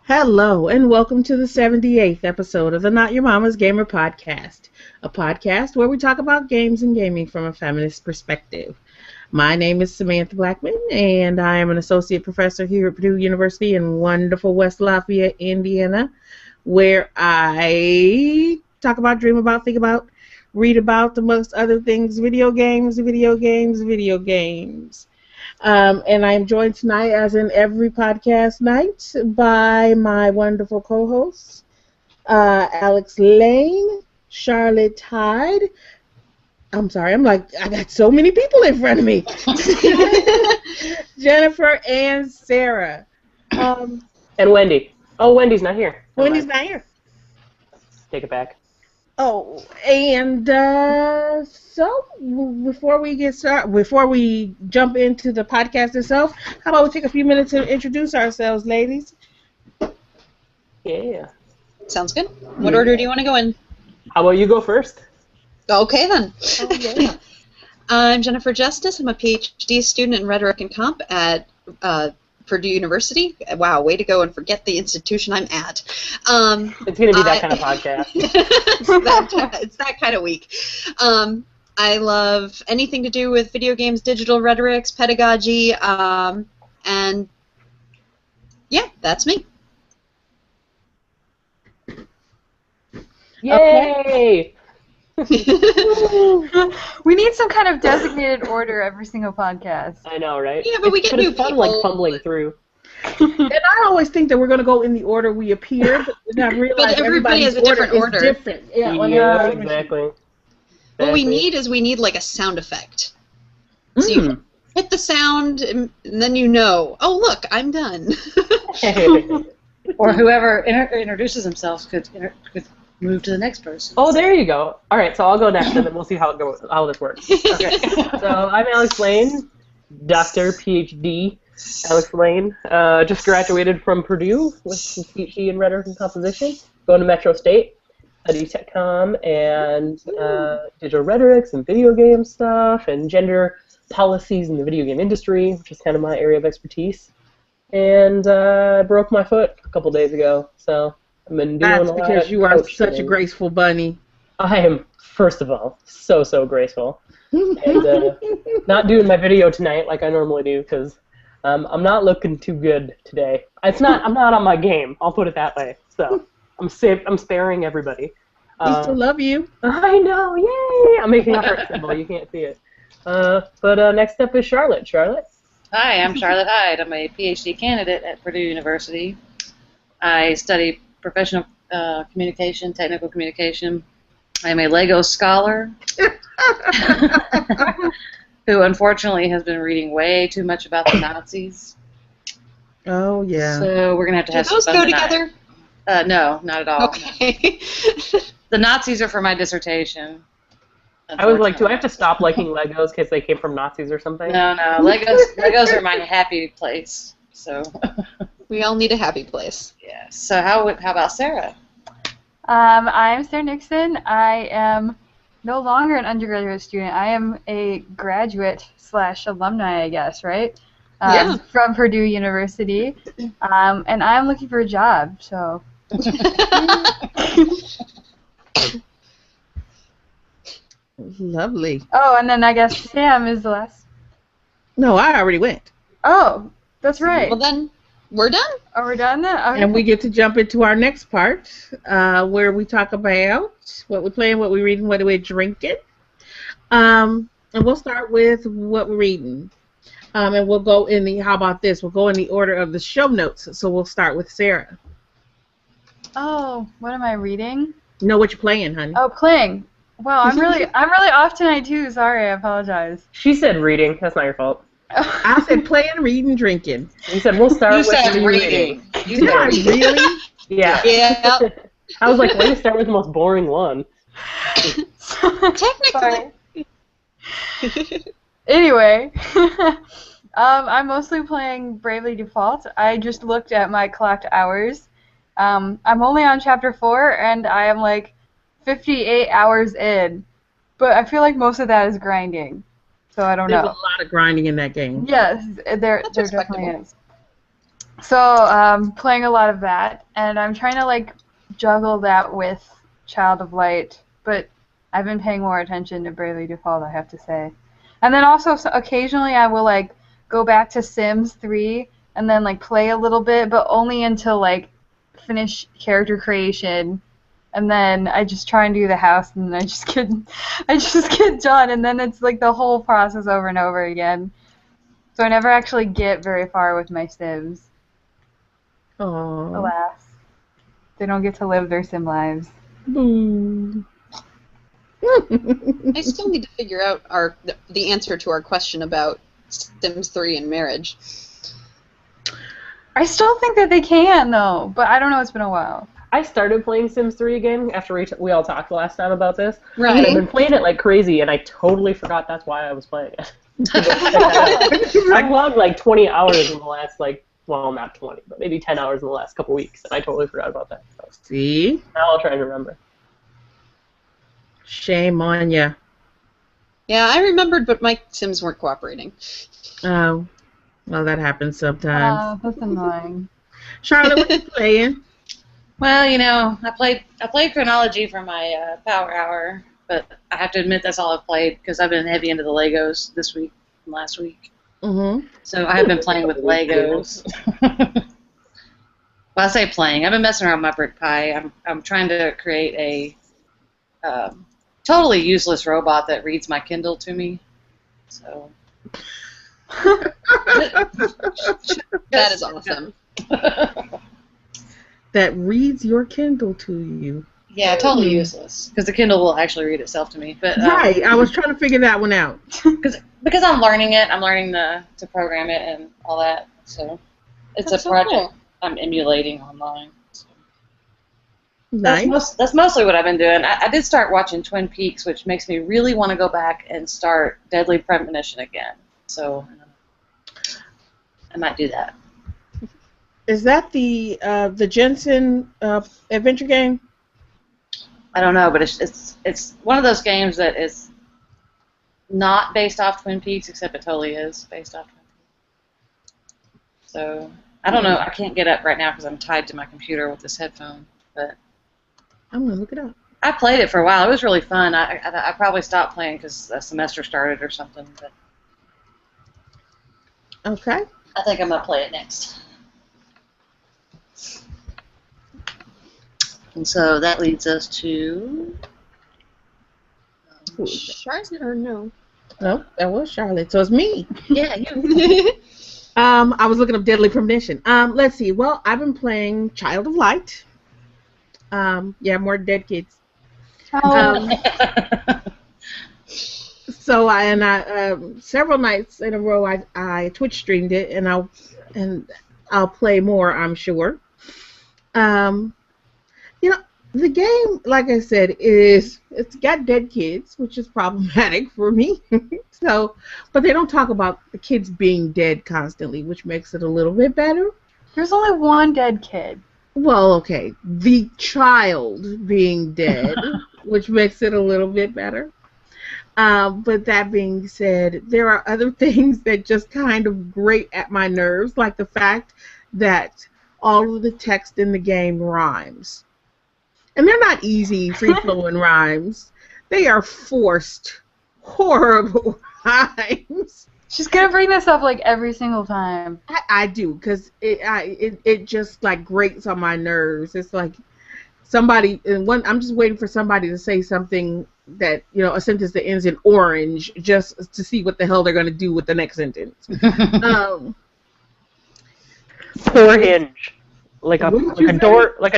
Hello, and welcome to the 78th episode of the Not Your Mama's Gamer podcast, a podcast where we talk about games and gaming from a feminist perspective. My name is Samantha Blackman, and I am an associate professor here at Purdue University in wonderful West Lafayette, Indiana, where I talk about, dream about, think about, read about, amongst other things, video games. And I'm joined tonight, as in every podcast night, by my wonderful co-hosts, Alex Lane, Charlotte Hyde. I'm sorry, I got so many people in front of me. Jennifer and Sarah. And Wendy. Oh, Wendy's not here. Wendy's not here. Take it back. Oh, and so before we jump into the podcast itself, how about we take a few minutes to introduce ourselves, ladies? Yeah. Sounds good. What order do you want to go in? How about you go first? Okay, then. Oh, yeah. I'm Jennifer Justice. I'm a PhD student in rhetoric and comp at Purdue University. Wow, way to go and forget the institution I'm at. It's going to be that kind of podcast. It's that kind of week. I love anything to do with video games, digital rhetorics, pedagogy, and yeah, that's me. Yay! We need some kind of designated order every single podcast. I know, right? Yeah, but we get new It's fun, people. like fumbling through. And I always think that we're going to go in the order we appear, but I realize everybody has a different order. Is different. Yeah, exactly. What we need is like a sound effect. So you hit the sound, and then you know, oh, look, I'm done. Or whoever introduces themselves could move to the next person. Oh, there you go. All right, so I'll go next, and then we'll see how this works. Okay. So I'm Alex Lane, Dr. PhD Alex Lane. Just graduated from Purdue with some PhD in rhetoric and composition. Going to Metro State. I do tech comm and digital rhetorics and video game stuff and gender policies in the video game industry, which is kind of my area of expertise. And I broke my foot a couple days ago, so I've been doing That's a lot because of you are coaching. such a graceful bunny. I am, first of all, so graceful. And not doing my video tonight like I normally do because I'm not looking too good today. I'm not on my game. I'll put it that way. So I'm sparing everybody. We still love you. I know, yay! I'm making a heart symbol. You can't see it. But next up is Charlotte. Charlotte. Hi, I'm Charlotte Hyde. I'm a PhD candidate at Purdue University. I study professional communication, technical communication. I'm a Lego scholar who unfortunately has been reading way too much about the Nazis. Oh, yeah. So we're going to have Do those some fun go tonight. together? No, not at all. Okay. The Nazis are for my dissertation. I was like, do I have to stop liking Legos because they came from Nazis or something? No, Legos are my happy place. So We all need a happy place. yeah. So how about Sarah? I'm Sarah Nixon. I am no longer an undergraduate student. I am a graduate / alumni, I guess, right? Yeah. From Purdue University. And I'm looking for a job, so. Lovely. Oh, and then I guess Sam is the last. No, I already went. Oh, that's right. Well, then, we're done. Are we done then? Okay. And we get to jump into our next part, where we talk about what we're playing, what we're reading, what we're drinking. And we'll start with what we're reading. And we'll go in the, how about this? We'll go in the order of the show notes. So we'll start with Sarah. Oh, what am I reading? Know what you're playing, honey. Oh, playing. Well, I'm really off tonight too. Sorry, I apologize. She said reading. That's not your fault. I said playing, reading, drinking. You said we'll start with reading. Did I really? Yeah. Yeah. I was like, why don't you start with the most boring one? Technically. Anyway, I'm mostly playing Bravely Default. I just looked at my clocked hours. I'm only on chapter 4, and I am like 58 hours in. But I feel like most of that is grinding. So I don't There's know. a lot of grinding in that game. Yes, there That's definitely respectable. is. So, playing a lot of that, and I'm trying to like juggle that with Child of Light, but I've been paying more attention to Bravely Default, I have to say. And then also occasionally I will like go back to Sims 3 and then like play a little bit, but only until like finish character creation, and then I just try and do the house, and then I just get done, and then it's like the whole process over and over again. So I never actually get very far with my Sims. Oh. Alas, they don't get to live their sim lives. Boo. I still need to figure out the answer to our question about Sims 3 and marriage. I still think that they can, though, but I don't know. It's been a while. I started playing Sims 3 again after we all talked last time about this. Right. And I've been playing it like crazy, and I totally forgot that's why I was playing it. I've logged like 20 hours in the last, like, well, not 20, but maybe 10 hours in the last couple weeks, and I totally forgot about that. So See? now I'll try and remember. Shame on ya. Yeah, I remembered, but my Sims weren't cooperating. Oh. Well, that happens sometimes. Oh, that's annoying. Charlotte, what you playing? Well, you know, I played Chronology for my Power Hour, but I have to admit that's all I've played because I've been heavy into the Legos this week and last week. Mm-hmm. So I have been playing with Legos. Well, I say playing. I've been messing around with my brick pie. I'm trying to create a totally useless robot that reads my Kindle to me. So That is awesome. That reads your Kindle to you. Yeah, totally useless because the Kindle will actually read itself to me. But Right, I was trying to figure that one out. Because I'm learning it. I'm learning to program it and all that. So it's That's a so project cool. I'm emulating online. So. Nice. That's mostly what I've been doing. I did start watching Twin Peaks, which makes me really want to go back and start Deadly Premonition again. So I might do that. Is that the Jensen adventure game? I don't know, but it's one of those games that is not based off Twin Peaks, except it totally is based off Twin Peaks. So I don't know. I can't get up right now because I'm tied to my computer with this headphone. But I'm gonna look it up. I played it for a while. It was really fun. I probably stopped playing because the semester started or something. But Okay. I think I'm gonna play it next. And so that leads us to. Charlotte or no? No, that was Charlotte. So it's me. Yeah, you. I was looking up Deadly Premonition. Let's see. Well, I've been playing Child of Light. Yeah, more dead kids. So I several nights in a row I Twitch streamed it, and I'll play more, I'm sure. You know, the game, like I said, it's got dead kids, which is problematic for me. So, but they don't talk about the kids being dead constantly, which makes it a little bit better. There's only one dead kid. Well, okay, the child being dead, which makes it a little bit better. But that being said, there are other things that just kind of grate at my nerves, like the fact that all of the text in the game rhymes. And they're not easy, free-flowing rhymes. They are forced, horrible rhymes. She's gonna bring this up like every single time. I do, because it just like grates on my nerves. It's like somebody, I'm just waiting for somebody to say something that, a sentence that ends in orange, just to see what the hell they're going to do with the next sentence. Poor hinge. Like a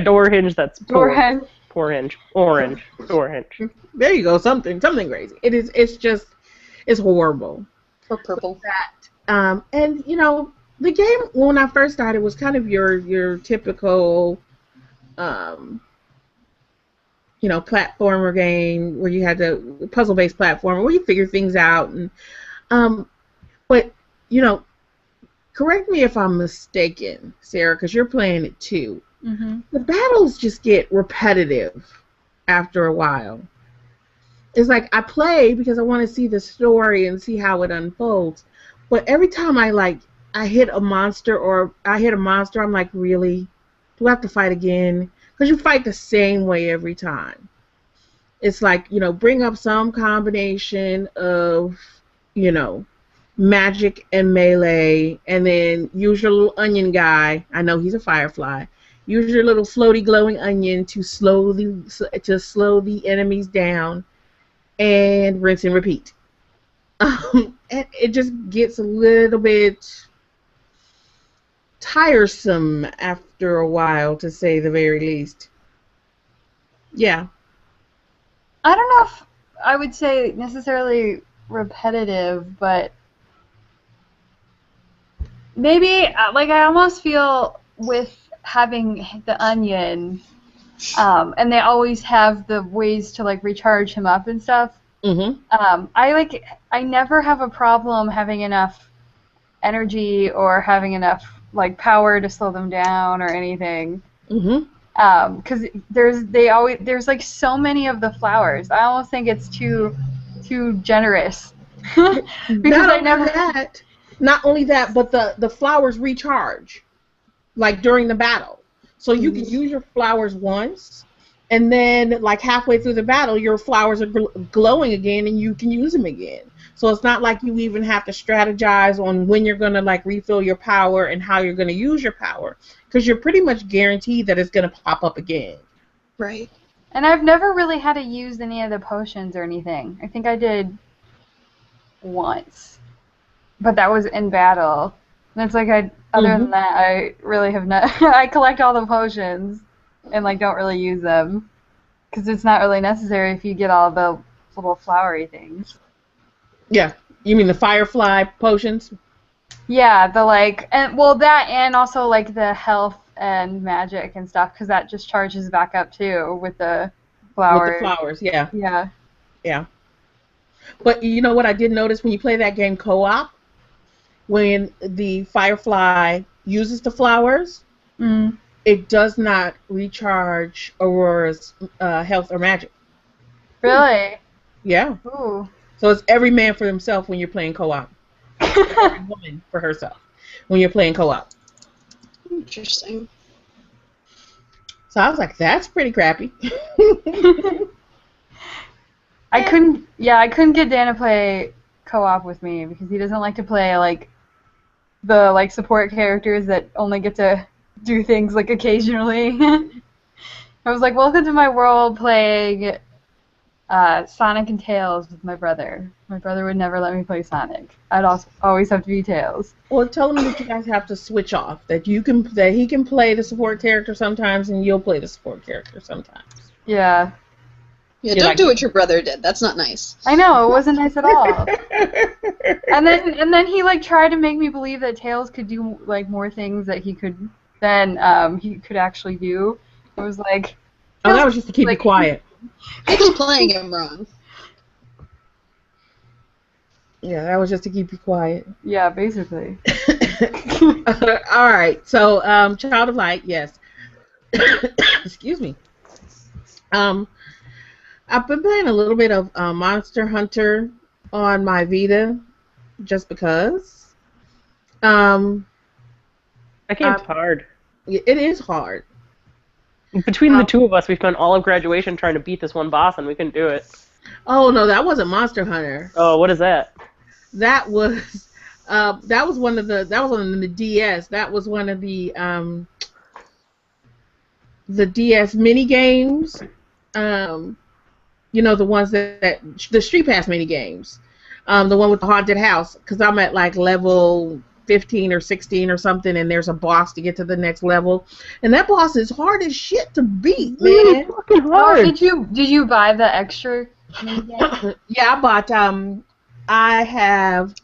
door hinge that's poor. Door hinge. Poor hinge. Orange. Door hinge. There you go, something crazy. It's horrible. Or purple. And the game when I first started was kind of your typical platformer game where you had the puzzle-based platformer where you figure things out, and but correct me if I'm mistaken, Sarah, because you're playing it too. Mm-hmm. The battles just get repetitive after a while. It's like I play because I want to see the story and see how it unfolds, but every time I I hit a monster I'm like, really? Do I have to fight again? Because you fight the same way every time. It's like, bring up some combination of, you know, magic and melee, and then use your little onion guy. I know he's a firefly. Use your little floaty glowing onion to slow the enemies down, and rinse and repeat. And it just gets a little bit tiresome after a while, to say the very least. Yeah. I don't know if I would say necessarily repetitive, but maybe like I almost feel with having the onion, and they always have the ways to like recharge him up and stuff. Mhm. I never have a problem having enough energy or having enough like power to slow them down or anything. Mhm. Because there's like so many of the flowers. I almost think it's too generous. Because Not only that, but the flowers recharge, like during the battle. So you can use your flowers once, and then like halfway through the battle, your flowers are glowing again, and you can use them again. So it's not like you even have to strategize on when you're gonna like refill your power and how you're gonna use your power, because you're pretty much guaranteed that it's gonna pop up again. Right. And I've never really had to use any of the potions or anything. I think I did once, but that was in battle. And it's like other than that, I really have not. I collect all the potions and like don't really use them because it's not really necessary if you get all the little flowery things. Yeah. You mean the firefly potions? Yeah, the like, and well, that and also like the health and magic and stuff, because that just charges back up too with the flowers. With the flowers, yeah. Yeah. Yeah. But you know what I did notice when you play that game co-op? When the firefly uses the flowers, it does not recharge Aurora's health or magic. Really? Yeah. Ooh. So it's every man for himself when you're playing co-op. Every woman for herself when you're playing co-op. Interesting. So I was like, that's pretty crappy. I couldn't get Dan to play co-op with me because he doesn't like to play like the like support characters that only get to do things like occasionally. I was like, welcome to my world playing Sonic and Tails with my brother. My brother would never let me play Sonic. I'd always have to be Tails. Well, tell him that you guys have to switch off. That he can play the support character sometimes, and you'll play the support character sometimes. Yeah. Yeah, don't do what your brother did. That's not nice. I know, it wasn't nice at all. And then he like tried to make me believe that Tails could do like more things that he could actually do. It was like, oh, that was just to keep you quiet. It's playing him wrong. Yeah, that was just to keep you quiet. Yeah, basically. All right, so Child of Light, yes. Excuse me. I've been playing a little bit of Monster Hunter on my Vita, just because. That game's hard. It is hard. Between the two of us, we spent all of graduation trying to beat this one boss, and we couldn't do it. Oh no, that wasn't Monster Hunter. Oh, what is that? That was one of the DS. That was one of the DS mini games. You know, the ones that the Street Pass mini games. The one with the haunted house, because I'm at like level 15 or 16 or something, and there's a boss to get to the next level, and that boss is hard as shit to beat, man. Fucking hard. Oh, did you buy the extra? Yeah, I bought. I have,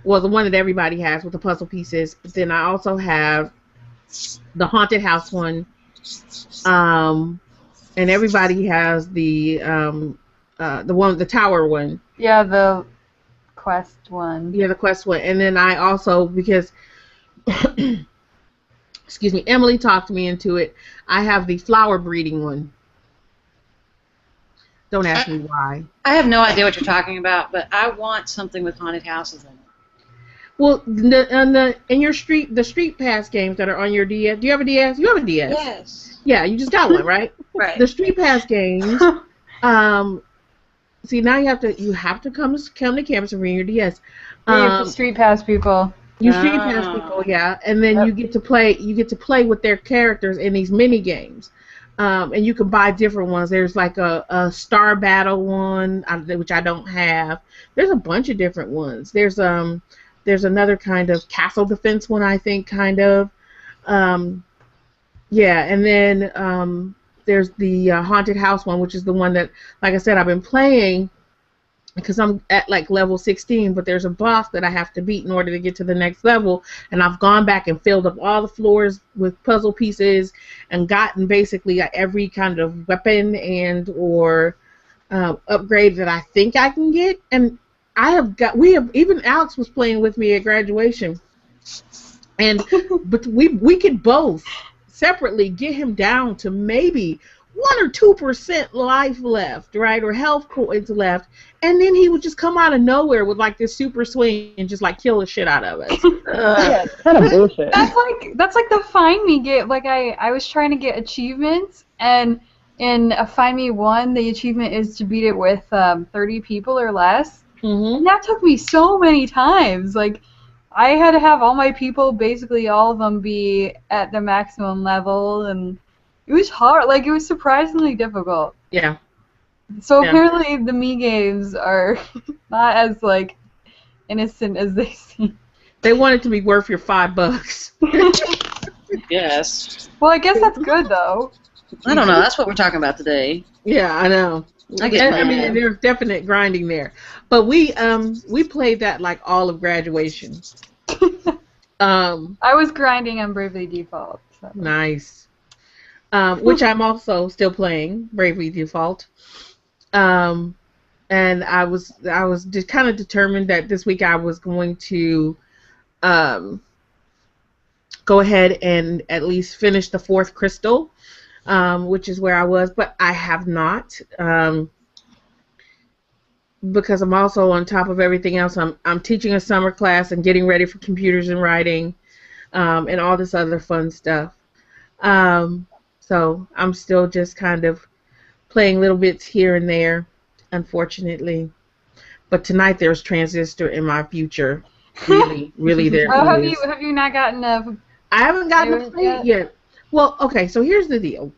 well, the one that everybody has with the puzzle pieces, but then I also have the haunted house one. And everybody has the one, the tower one. Yeah, the quest one. Yeah, the quest one. And then I also, because, excuse me, Emily talked me into it, I have the flower breeding one. Don't ask me why. I have no idea what you're talking about, but I want something with haunted houses in it. Well, in your the Street Pass games that are on your DS. Do you have a DS? You have a DS. Yes. Yeah, you just got one, right? Right. The Street Pass games. See, now you have to come to campus and bring your DS. The Street Pass people. You Street Pass people, yeah, and then Yep. you get to play with their characters in these mini games. And you can buy different ones. There's like a Star Battle one, which I don't have. There's a bunch of different ones. There's another kind of castle defense one, I think, kind of. Yeah, and then there's the haunted house one, which is the one that, like I said, I've been playing because I'm at like level 16, but there's a boss that I have to beat in order to get to the next level, and I've gone back and filled up all the floors with puzzle pieces and gotten basically every kind of weapon and or upgrade that I think I can get, and even Alex was playing with me at graduation, and but we could both separately get him down to maybe 1 or 2% life left, right, or health points left, and then he would just come out of nowhere with like this super swing and just like kill the shit out of us. Yeah, it's kind of bullshit. That's like the Find Me game. Like I was trying to get achievements, and in a Find Me 1, the achievement is to beat it with 30 people or less. Mm-hmm. And that took me so many times. Like, I had to have all my people, basically all of them, be at the maximum level, and it was hard. Like, it was surprisingly difficult. Yeah. So Yeah. apparently the Mii games are not as, like, innocent as they seem. They want it to be worth your $5. Yes. Well, I guess that's good, though. I don't know. That's what we're talking about today. Yeah, I know. I get I mean, mad. there's definite grinding there, but we played that like all of graduation. I was grinding on Bravely Default. So. Nice. Which I'm also still playing, Bravely Default. And I was just kind of determined that this week I was going to go ahead and at least finish the 4th crystal, which is where I was, but I have not. Because I'm also on top of everything else. I'm teaching a summer class and getting ready for computers and writing, and all this other fun stuff. So I'm still just kind of playing little bits here and there, unfortunately. But tonight there's Transistor in my future. Really, really there. Oh, have is. you not gotten a? I haven't gotten to play it yet. Well, okay, so here's the deal.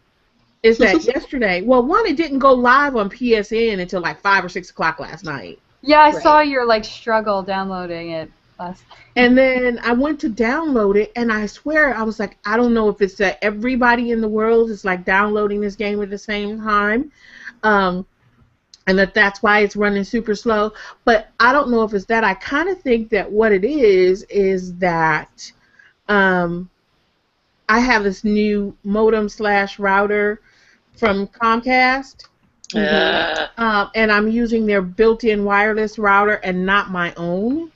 Is that yesterday? Well, one, it didn't go live on PSN until like 5 or 6 o'clock last night. Yeah, I saw your like struggle downloading it last night. And then I went to download it, and I swear I was like, I don't know if it's that everybody in the world is like downloading this game at the same time, and that's why it's running super slow. But I don't know if it's that. I kind of think that what it is that I have this new modem/router from Comcast. And I'm using their built-in wireless router and not my own.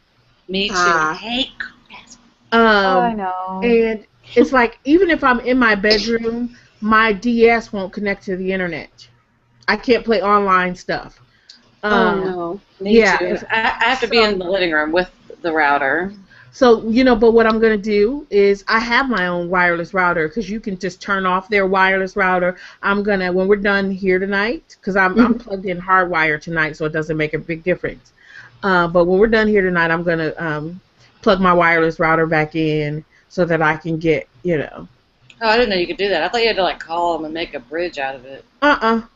Me too. I hate Comcast. I know. And it's like, even if I'm in my bedroom, my DS won't connect to the internet. I can't play online stuff. Oh no. Me yeah, too. I have to be in the living room with the router. So, but what I'm going to do is I have my own wireless router because you can just turn off their wireless router. I'm going to, when we're done here tonight, because I'm plugged in hardwire tonight, so it doesn't make a big difference. But when we're done here tonight, I'm going to plug my wireless router back in so that I can get, Oh, I didn't know you could do that. I thought you had to, like, call them and make a bridge out of it. Oh,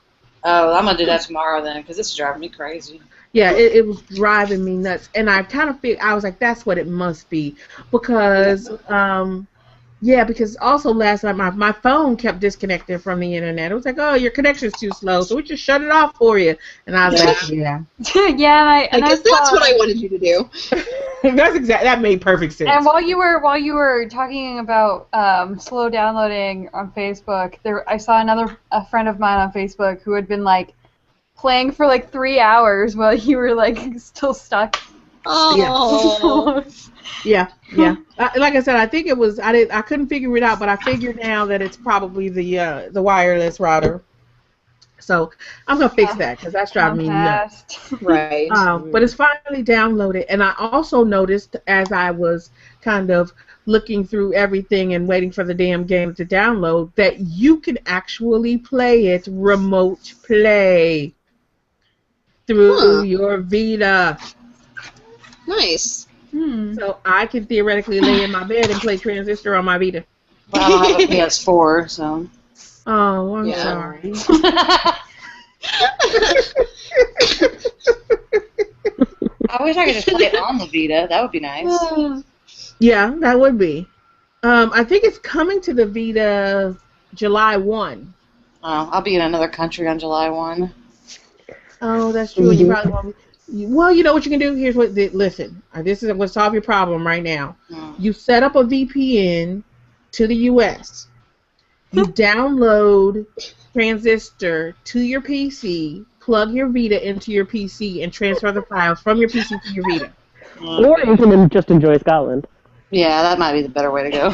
I'm going to do that tomorrow then, because this is driving me crazy. Yeah, it was driving me nuts, and I kind of I was like, that's what it must be, because because also last night my phone kept disconnecting from the internet. It was like, oh, your connection's too slow, so we just shut it off for you. And I was like, yeah. Yeah, and I guess that's what I wanted you to do. That made perfect sense. And while you were talking about slow downloading on Facebook, I saw a friend of mine on Facebook who had been like playing for like 3 hours while you were like still stuck. Oh. Yeah. Like I said, I think it was I couldn't figure it out, but I figured now that it's probably the wireless router. So I'm gonna fix that because that's driving me nuts. Right. But it's finally downloaded, and I also noticed as I was kind of looking through everything and waiting for the damn game to download that you can actually play it remote play through your Vita. Nice. So I can theoretically lay in my bed and play Transistor on my Vita. Well, I don't have a PS4, so. Oh, I'm Yeah. sorry. I wish I could just play it on the Vita. That would be nice. Yeah, that would be. I think it's coming to the Vita July 1. Oh, I'll be in another country on July 1. Oh, that's true. You probably won't be. Well, you know what you can do? Here's what. Listen, this is what solve your problem right now. You set up a VPN to the U.S. You download Transistor to your PC, plug your Vita into your PC, and transfer the files from your PC to your Vita. Or you can just enjoy Scotland. Yeah, that might be the better way to go.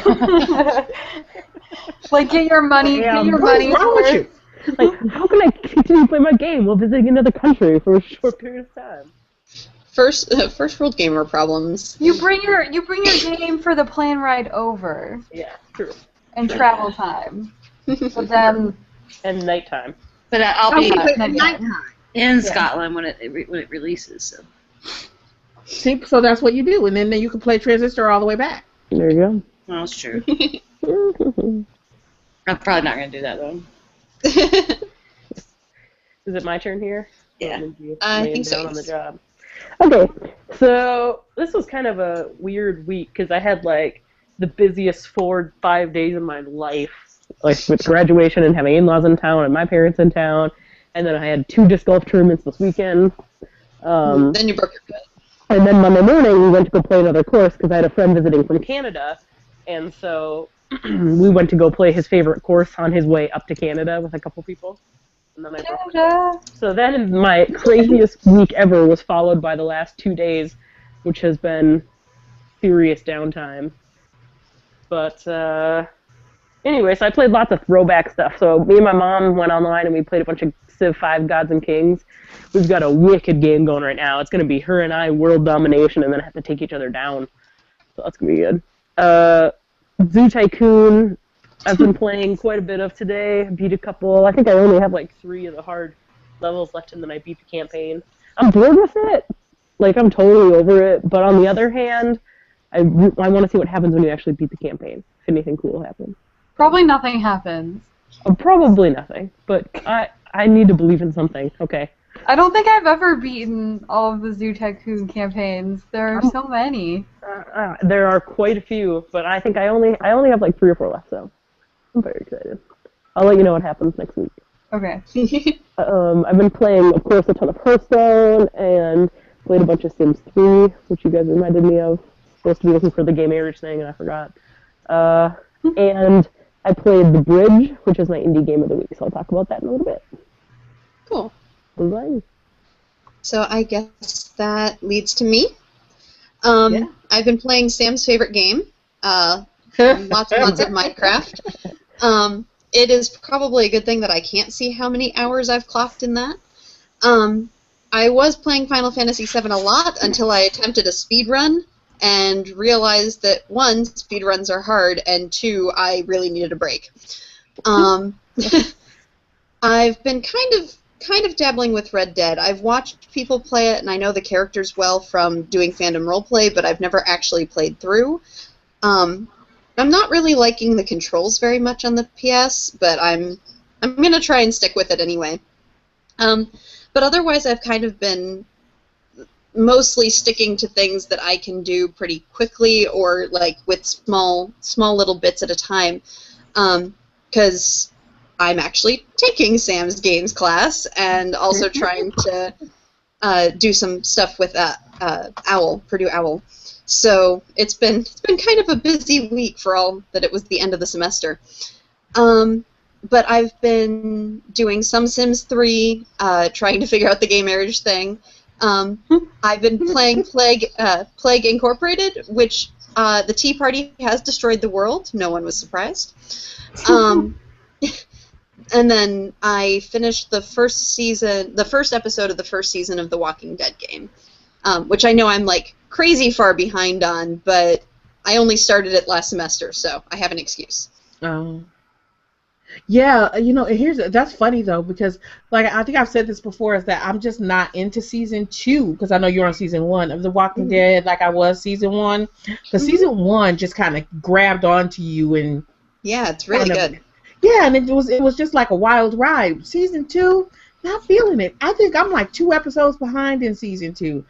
Like, get your money, What's wrong with you? Like, how can I continue to play my game while visiting another country for a short period of time? First world gamer problems. You bring your game for the plane ride over Yeah, true. and travel time. But then And nighttime. But I'll be Nighttime. in Scotland when it releases. So. See, so that's what you do, and then you can play Transistor all the way back. There you go. Well, that's true. I'm probably not going to do that, though. Is it my turn here? Yeah. I think so. Down on the job. Okay, so this was kind of a weird week because I had like the busiest 4 or 5 days of my life, like with graduation and having in-laws in town and my parents in town, and then I had 2 disc golf tournaments this weekend. Then you broke your foot. And then Monday morning we went to go play another course because I had a friend visiting from Canada, and so we went to go play his favorite course on his way up to Canada with a couple people. And then I broke my foot. So then my craziest week ever was followed by the last 2 days, which has been serious downtime. But anyway, so I played lots of throwback stuff. So me and my mom went online and we played a bunch of Civ 5 Gods and Kings. We've got a wicked game going right now. It's going to be her and I world domination and then have to take each other down. So that's going to be good. Zoo Tycoon, I've been playing quite a bit of today. I beat a couple. I think I only have like 3 of the hard levels left and then I beat the campaign. I'm bored with it. Like, I'm totally over it. But on the other hand, I want to see what happens when you actually beat the campaign. If anything cool happens. probably nothing happens. Probably nothing. But I need to believe in something. Okay. I don't think I've ever beaten all of the Zoo Tycoon campaigns. There are so many. There are quite a few, but I think I only have like 3 or 4 left, so I'm very excited. I'll let you know what happens next week. Okay. I've been playing, of course, a ton of Hearthstone and played a bunch of Sims 3, which you guys reminded me of. Supposed to be looking for the Game Average thing, and I forgot. And I played The Bridge, which is my indie game of the week, so I'll talk about that in a little bit. Cool. Bye. So I guess that leads to me. I've been playing Sam's favorite game, lots and lots of Minecraft. It is probably a good thing that I can't see how many hours I've clocked in that. I was playing Final Fantasy VII a lot until I attempted a speed run and realized that 1, speedruns are hard, and 2, I really needed a break. I've been kind of dabbling with Red Dead. I've watched people play it, and I know the characters well from doing fandom roleplay, but I've never actually played through. I'm not really liking the controls very much on the PS, but I'm gonna try and stick with it anyway. But otherwise, I've kind of been mostly sticking to things that I can do pretty quickly, or like with small little bits at a time, because I'm actually taking Sam's Games class and also trying to do some stuff with Purdue Owl. So it's been kind of a busy week for all that it was the end of the semester. But I've been doing some Sims 3, trying to figure out the Game Marriage thing. I've been playing Plague Incorporated, which the Tea Party has destroyed the world. No one was surprised. And then I finished the first episode of the first season of the Walking Dead game, which I know I'm like crazy far behind on, but I only started it last semester, so I have an excuse. Yeah, that's funny though, because like I think I've said this before, is that I'm just not into season 2, because I know you're on season 1 of The Walking Dead, like I was season 1, because season 1 just kind of grabbed onto you and yeah, it's really good. Yeah, and it was just like a wild ride. Season 2, not feeling it. I think I'm like 2 episodes behind in season 2.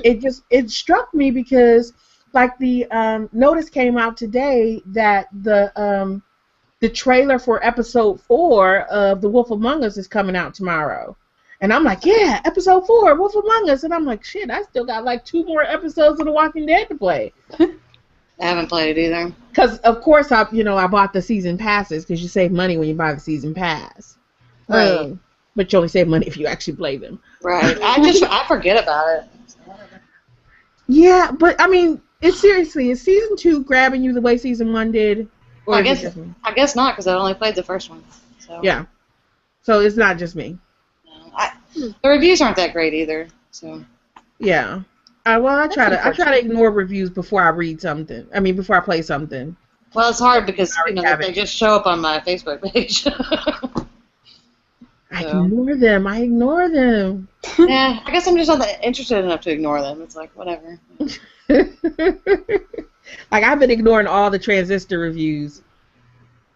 It struck me because like the notice came out today that the trailer for episode 4 of The Wolf Among Us is coming out tomorrow. And I'm like, yeah, episode 4, Wolf Among Us. And I'm like, shit, I still got like 2 more episodes of The Walking Dead to play. I haven't played it either. Because, of course, I bought the season passes, because you save money when you buy the season pass. Right. But you only save money if you actually play them. Right. I forget about it. Yeah, but, I mean, is season 2 grabbing you the way season 1 did? Or I guess not, because I only played the first one. So. Yeah. So it's not just me. No, the reviews aren't that great either. So. Yeah. I try to ignore reviews before I read something. I mean, before I play something. Well, it's hard because they just show up on my Facebook page. I ignore them. Yeah, I guess I'm just not interested enough to ignore them. It's like, whatever. Like, I've been ignoring all the Transistor reviews.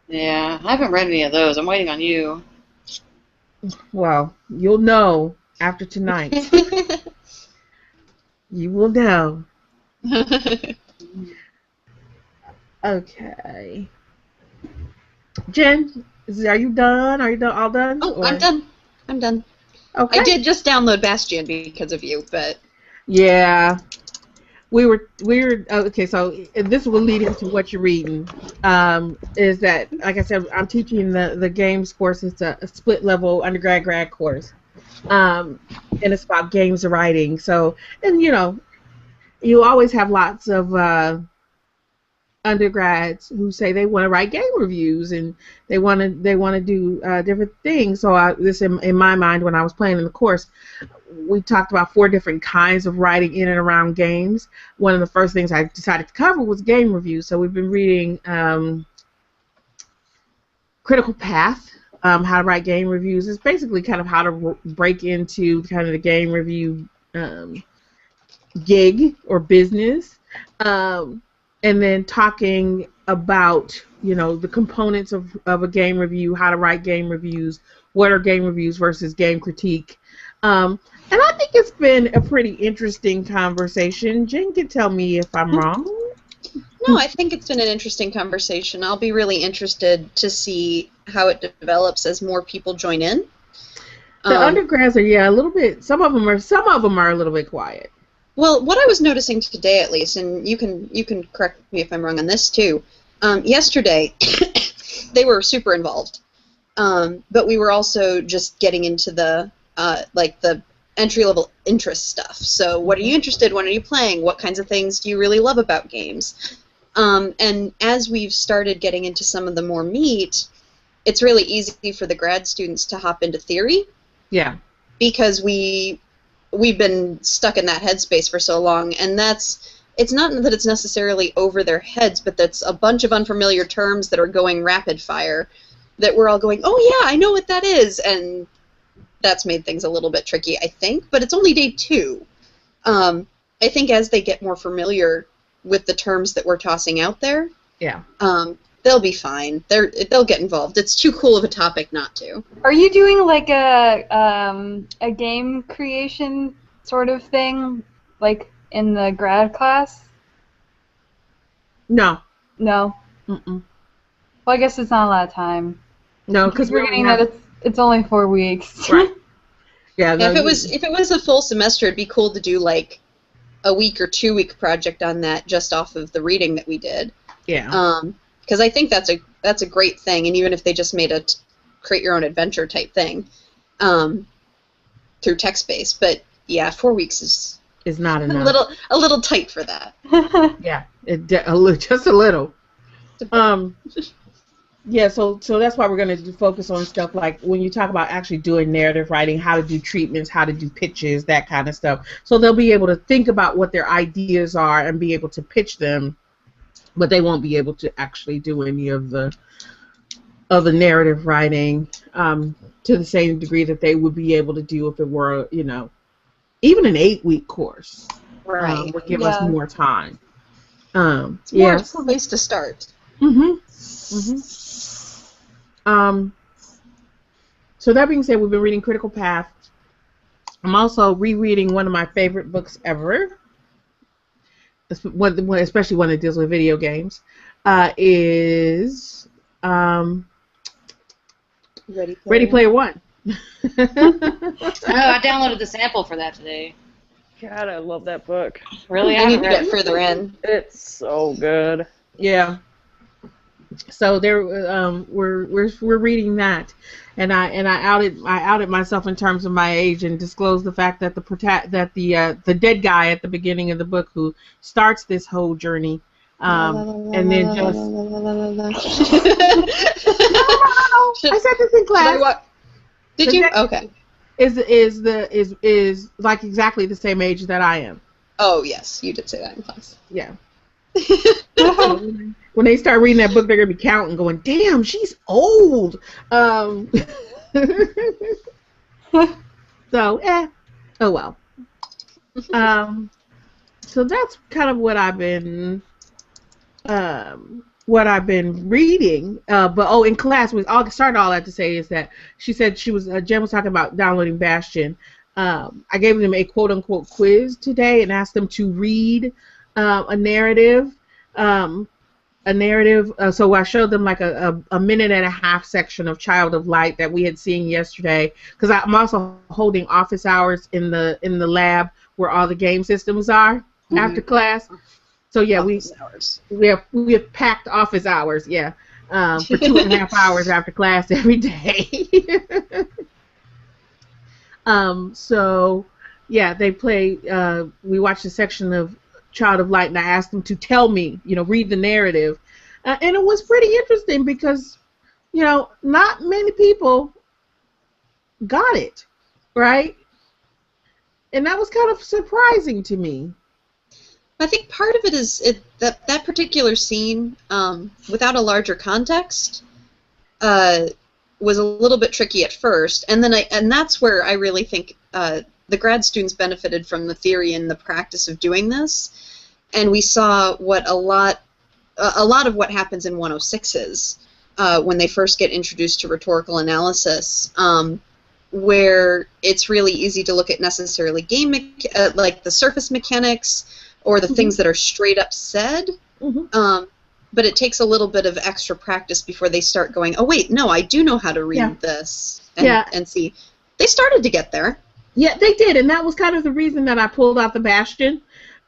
Yeah, I haven't read any of those. I'm waiting on you. Well, you'll know after tonight. You will know. Okay. Jen, are you done? Are you all done? Oh, I'm done. I'm done. Okay. I did just download Bastion because of you, but... Yeah. We were okay, so this will lead into what you're reading. Is that, like I said, I'm teaching the games course. It's a split level undergrad grad course. And it's about games writing. So, and you always have lots of undergrads who say they want to write game reviews and they want to do different things. So this in my mind, when I was planning the course, we talked about 4 different kinds of writing in and around games. One of the first things I decided to cover was game reviews. So we've been reading Critical Path, how to write game reviews. It's basically kind of how to break into kind of the game review gig or business. And then talking about, the components of a game review, how to write game reviews, what are game reviews versus game critique. And I think it's been a pretty interesting conversation. Jen can tell me if I'm wrong. No, I think it's been an interesting conversation. I'll be really interested to see how it develops as more people join in. The undergrads are, a little bit. Some of them are a little bit quiet. Well, what I was noticing today, at least, and you can correct me if I'm wrong on this too. Yesterday, they were super involved, but we were also just getting into the entry-level interest stuff. So, what are you interested in? What are you playing? What kinds of things do you really love about games? And as we've started getting into some of the more meat, it's really easy for the grad students to hop into theory. Yeah. Because we've been stuck in that headspace for so long, and it's not that it's necessarily over their heads, but that's a bunch of unfamiliar terms that are going rapid fire that we're all going, oh yeah, I know what that is, and that's made things a little bit tricky, I think, but it's only day 2. I think as they get more familiar with the terms that we're tossing out there, they'll be fine. They'll get involved. It's too cool of a topic not to. Are you doing like a game creation sort of thing, like in the grad class? No. No. Mm-mm. Well, I guess it's not a lot of time. No, because we're getting that it's only 4 weeks. Right. Yeah. No, if it was a full semester, it'd be cool to do like a week or 2 week project on that just off of the reading that we did. Yeah. Because I think that's a great thing, and even if they just made a create your own adventure type thing through text-based, but yeah, 4 weeks is not enough. A little tight for that. Yeah, just a little. Yeah, so that's why we're going to focus on stuff like when you talk about actually doing narrative writing, how to do treatments, how to do pitches, that kind of stuff. So they'll be able to think about what their ideas are and be able to pitch them, but they won't be able to actually do any of the narrative writing to the same degree that they would be able to do if it were, even an 8-week course. Right. Would give us more time. It's more of a place to start. So that being said, we've been reading Critical Path. I'm also rereading one of my favorite books ever, especially one that deals with video games, is Ready Player One. Oh, I downloaded the sample for that today. God, I love that book. Really? I need to get further in. It's so good. Yeah. So there, we're reading that, and I outed myself in terms of my age and disclosed the fact that the dead guy at the beginning of the book who starts this whole journey, and then just I said this in class. Did you? Okay. Is like exactly the same age that I am. Oh yes, you did say that in class. Yeah. When they start reading that book, they're gonna be counting, going, "Damn, she's old." So, oh well. So that's kind of what I've been reading. But in class, we started all that to say is that she said Jen was talking about downloading Bastion. I gave them a quote unquote quiz today and asked them to read a narrative. So I showed them like a minute and a half section of Child of Light that we had seen yesterday, because I'm also holding office hours in the lab where all the game systems are after class. So yeah, we have packed office hours, for 2.5 hours after class every day. So yeah, they play. We watched a section of Child of Light, and I asked them to tell me, read the narrative, and it was pretty interesting because, not many people got it, right? And that was kind of surprising to me. I think part of it is that particular scene, without a larger context, was a little bit tricky at first, and that's where I really think the grad students benefited from the theory and the practice of doing this, and we saw what a lot of what happens in 106s when they first get introduced to rhetorical analysis, where it's really easy to look at necessarily like the surface mechanics or the things that are straight up said, but it takes a little bit of extra practice before they start going, oh wait, no, I do know how to read this, and see. They started to get there. Yeah, they did, and that was kind of the reason that I pulled out the Bastion,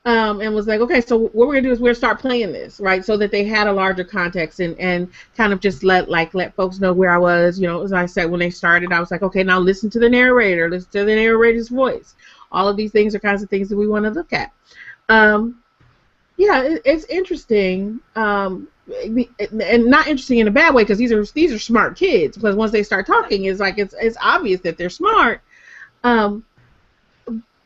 and was like, okay, so what we're gonna do is we're gonna start playing this, right, so that they had a larger context and kind of just let folks know where I was. As I said, when they started, I was like, okay, now listen to the narrator, listen to the narrator's voice. All of these things are kinds of things that we want to look at. It's interesting, and not interesting in a bad way, because these are smart kids. Because once they start talking, it's obvious that they're smart.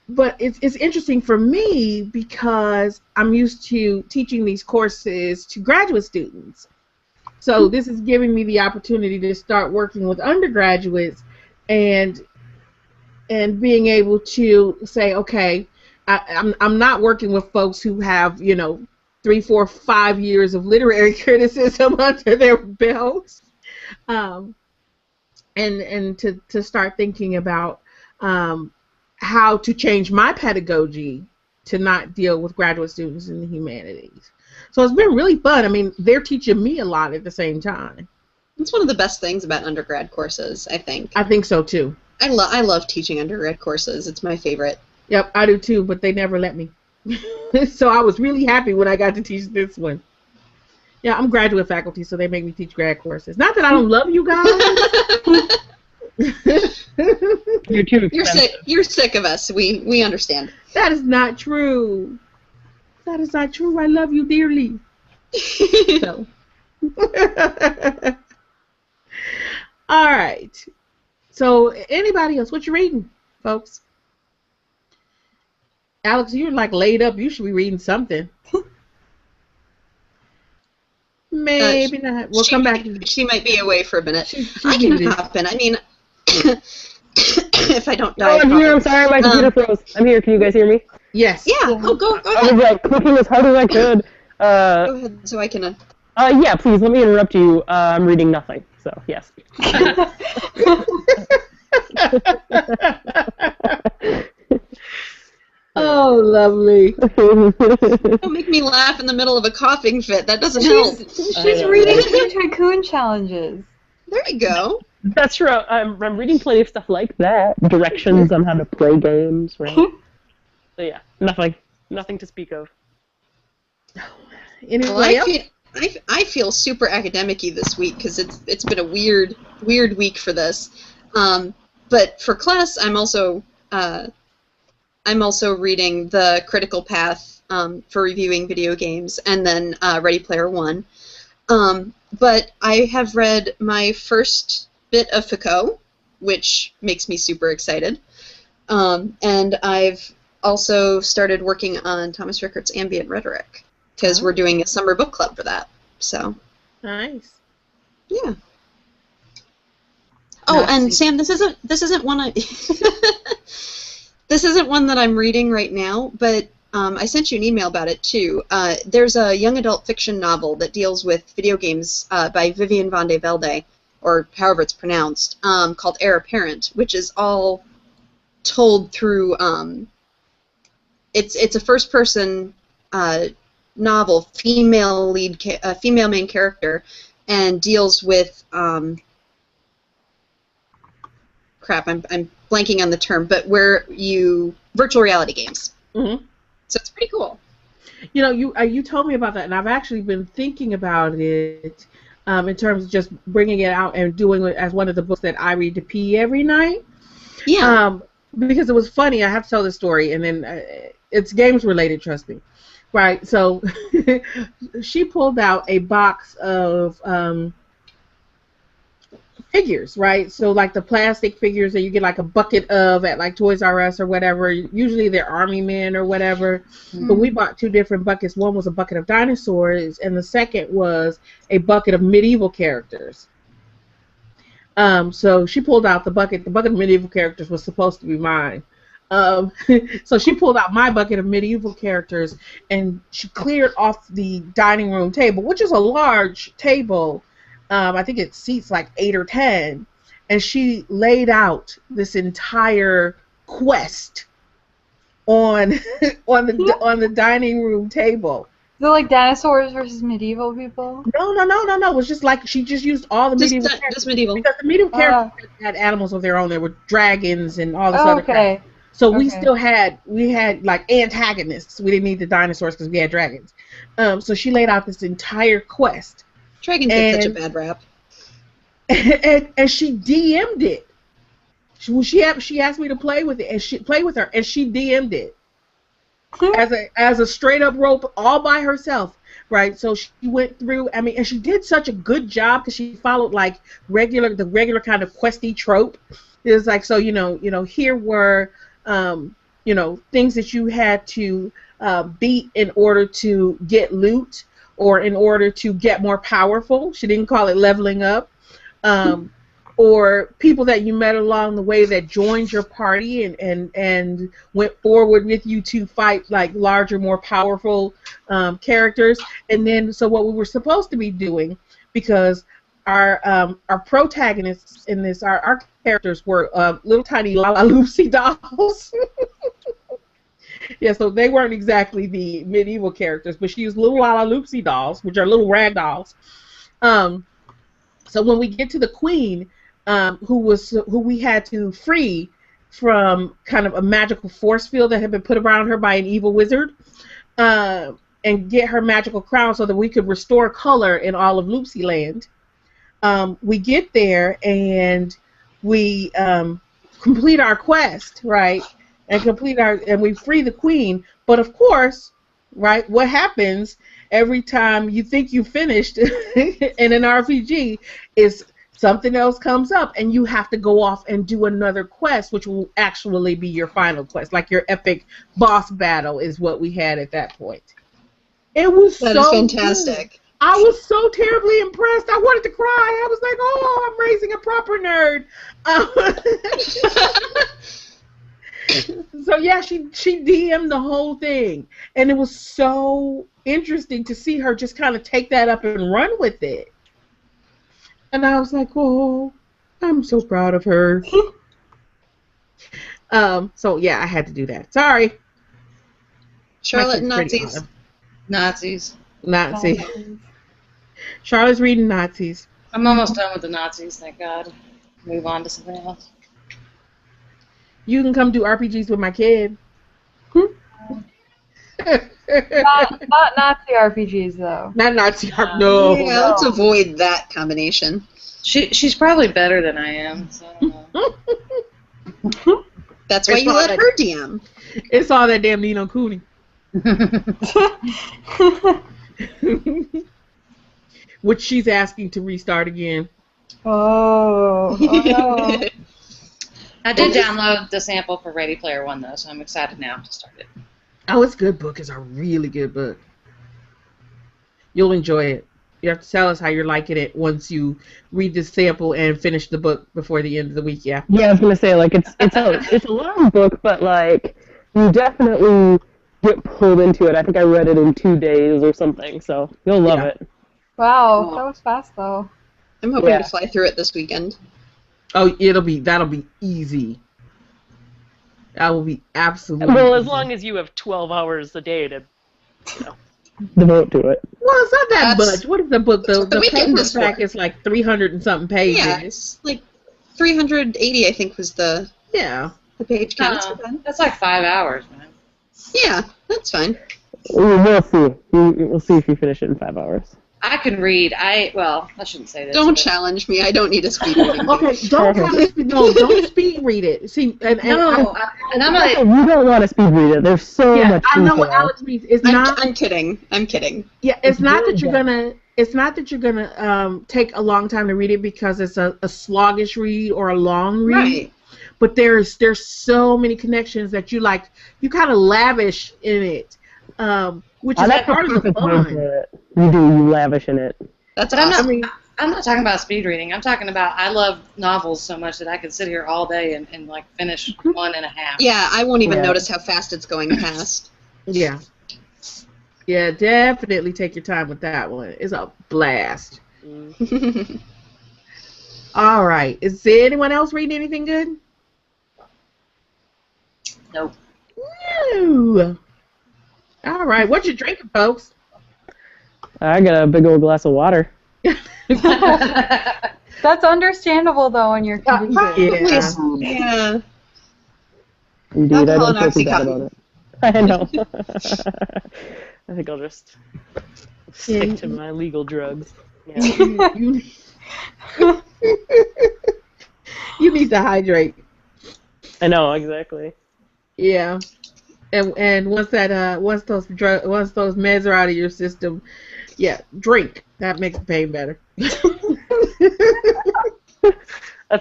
But it's interesting for me because I'm used to teaching these courses to graduate students. So this is giving me the opportunity to start working with undergraduates and being able to say, okay, I'm not working with folks who have 3, 4, 5 years of literary criticism under their belts, and to start thinking about how to change my pedagogy to not deal with graduate students in the humanities. So it's been really fun. I mean, they're teaching me a lot at the same time. It's one of the best things about undergrad courses, I think. I think so too. I love teaching undergrad courses. It's my favorite. Yep, I do too, but they never let me. So I was really happy when I got to teach this one. Yeah, I'm graduate faculty, so they make me teach grad courses. Not that I don't love you guys. You're too expensive. You're sick of us. We understand. That is not true. That is not true. I love you dearly. So. All right. So, anybody else? What you reading, folks? Alex, you're like laid up. You should be reading something. Maybe not. We'll come back. She might be away for a minute. She's I can muted. hop in. I mean, if I don't die. Oh, I'm here. I'm sorry, my computer froze. I'm here. Can you guys hear me? Yes. Yeah. Oh, go I ahead. was like clicking as hard as I could. Go ahead, so I can. Yeah, please let me interrupt you. I'm reading nothing. So yes. Oh, lovely. Don't make me laugh in the middle of a coughing fit. That doesn't help. She's reading tycoon challenges. There you go. That's true. I'm reading plenty of stuff like that. Directions on how to play games, right? So yeah, nothing to speak of. Anybody Well, else? I feel super academic-y this week because it's been a weird week for this. But for class, I'm also reading the Critical Path for reviewing video games, and then Ready Player One. But I have read my first bit of Foucault, which makes me super excited. And I've also started working on Thomas Rickart's Ambient Rhetoric, because we're doing a summer book club for that. So. Nice. Yeah. Oh, Nice. and Sam, this isn't one this isn't one that I'm reading right now, but I sent you an email about it too. There's a young adult fiction novel that deals with video games by Vivian van de Velde, or however it's pronounced, called Heir Apparent, which is all told through. It's a first-person novel, female main character, and deals with crap. I'm blanking on the term, but where virtual reality games. Mm-hmm. So it's pretty cool. You know, you told me about that, and I've actually been thinking about it in terms of just bringing it out and doing it as one of the books that I read to pee every night. Yeah. Because it was funny. I have to tell the story, and then it's games related. Trust me. Right. So she pulled out a box of figures, right? So like the plastic figures that you get like a bucket of at like Toys R Us or whatever. Usually they're army men or whatever. Mm-hmm. But we bought two different buckets. One was a bucket of dinosaurs, and the second was a bucket of medieval characters. So she pulled out the bucket. The bucket of medieval characters was supposed to be mine. So she pulled out my bucket of medieval characters, and she cleared off the dining room table, which is a large table. I think it seats like 8 or 10, and she laid out this entire quest on the dining room table. So like dinosaurs versus medieval people? No. It was just like she just used all the medieval characters. Just medieval. Because the medieval characters had animals of their own. There were dragons and all this other crap. So we had like antagonists. We didn't need the dinosaurs because we had dragons. So she laid out this entire quest. Dragons get such a bad rap. And she DM'd it. She asked me to play with it, and she played with her, and she DM'd it as a straight up rope all by herself, right? So she went through. I mean, and she did such a good job because she followed like the regular kind of questy trope. It was like, so here were things that you had to beat in order to get loot or in order to get more powerful. She didn't call it leveling up. Or people that you met along the way that joined your party and went forward with you to fight like larger, more powerful characters. And then, so what we were supposed to be doing, because our protagonists in this, our characters were little tiny Lala Loopsy dolls. Yeah, so they weren't exactly the medieval characters, but she used little Lala Loopsy dolls, which are little rag dolls. So when we get to the queen, who we had to free from kind of a magical force field that had been put around her by an evil wizard, and get her magical crown so that we could restore color in all of Loopsy Land. We get there and we complete our quest, right? And we free the queen. But of course, right, what happens every time you think you finished in an RPG is something else comes up and you have to go off and do another quest, which will actually be your final quest, like your epic boss battle is what we had at that point. It was That so is fantastic. good. I was so terribly impressed. I wanted to cry. I was like, oh, I'm raising a proper nerd. So yeah, she DM'd the whole thing, and it was so interesting to see her just kind of take that up and run with it. And I was like, oh, I'm so proud of her. So yeah, I had to do that. Sorry. Charlotte and My kid's pretty Nazis. Nazis. Nazi. Charlotte's reading Nazis. I'm almost done with the Nazis, thank God. Move on to something else. You can come do RPGs with my kid. Not Nazi RPGs though. Not Nazi no. Yeah, let's avoid that combination. She's probably better than I am, so I don't know. That's why It's you all let that- her DM. It's all that damn Nino Cooney. Which she's asking to restart again. Oh. No. I did download the sample for Ready Player One, though, so I'm excited now to start it. Oh, it's a good book. It's a really good book. You'll enjoy it. You have to tell us how you're liking it once you read the sample and finish the book before the end of the week, yeah? Yeah, I was gonna say like it's a long book, but like you definitely get pulled into it. I think I read it in 2 days or something, so you'll love Yeah. it. Wow, that was fast though. I'm hoping Yeah. to fly through it this weekend. Oh, that'll be easy. That will be absolutely Well, as easy. long as you have 12 hours a day to. Devote to it. Well, it's not that That's- much. What is the book? The weekend is paperback for. is like 300 and something pages. Yeah, it's like 380, I think, was the Yeah. page count. That's like 5 hours, man. Yeah, that's fine. We'll see. We'll see if you finish it in 5 hours. I can read. I shouldn't say this. Don't but- challenge me. I don't need a speed reading. Okay, don't speed read it. See, and No, and I'm like, You don't want to speed read it. There's so yeah, much. I know what detail. Alex means. It's not. I'm kidding. I'm kidding. Yeah, it's not very that you're good. gonna. It's not that you're gonna take a long time to read it because it's a sluggish read or a long read. Right. But there's so many connections that you kind of lavish in it, which is That's part of the perfect word fun. for it. You lavish in it. That's but I'm not. awesome. I'm not talking about speed reading. I'm talking about I love novels so much that I could sit here all day and like finish 1.5. Yeah, I won't even Yeah. notice how fast it's going past. Yeah. Yeah, definitely take your time with that one. It's a blast. All right. Is there anyone else reading anything good? Nope. No. All right. What you drinking, folks? I got a big old glass of water. That's understandable though when you're confused. Yeah. Yeah. Indeed, I Alcohol don't and feel too bad Oxycontin. about it. I know. I think I'll just stick to my legal drugs. Yeah. you, you need to hydrate. I know exactly. Yeah. And once those meds are out of your system, yeah, drink. That makes the pain better. That's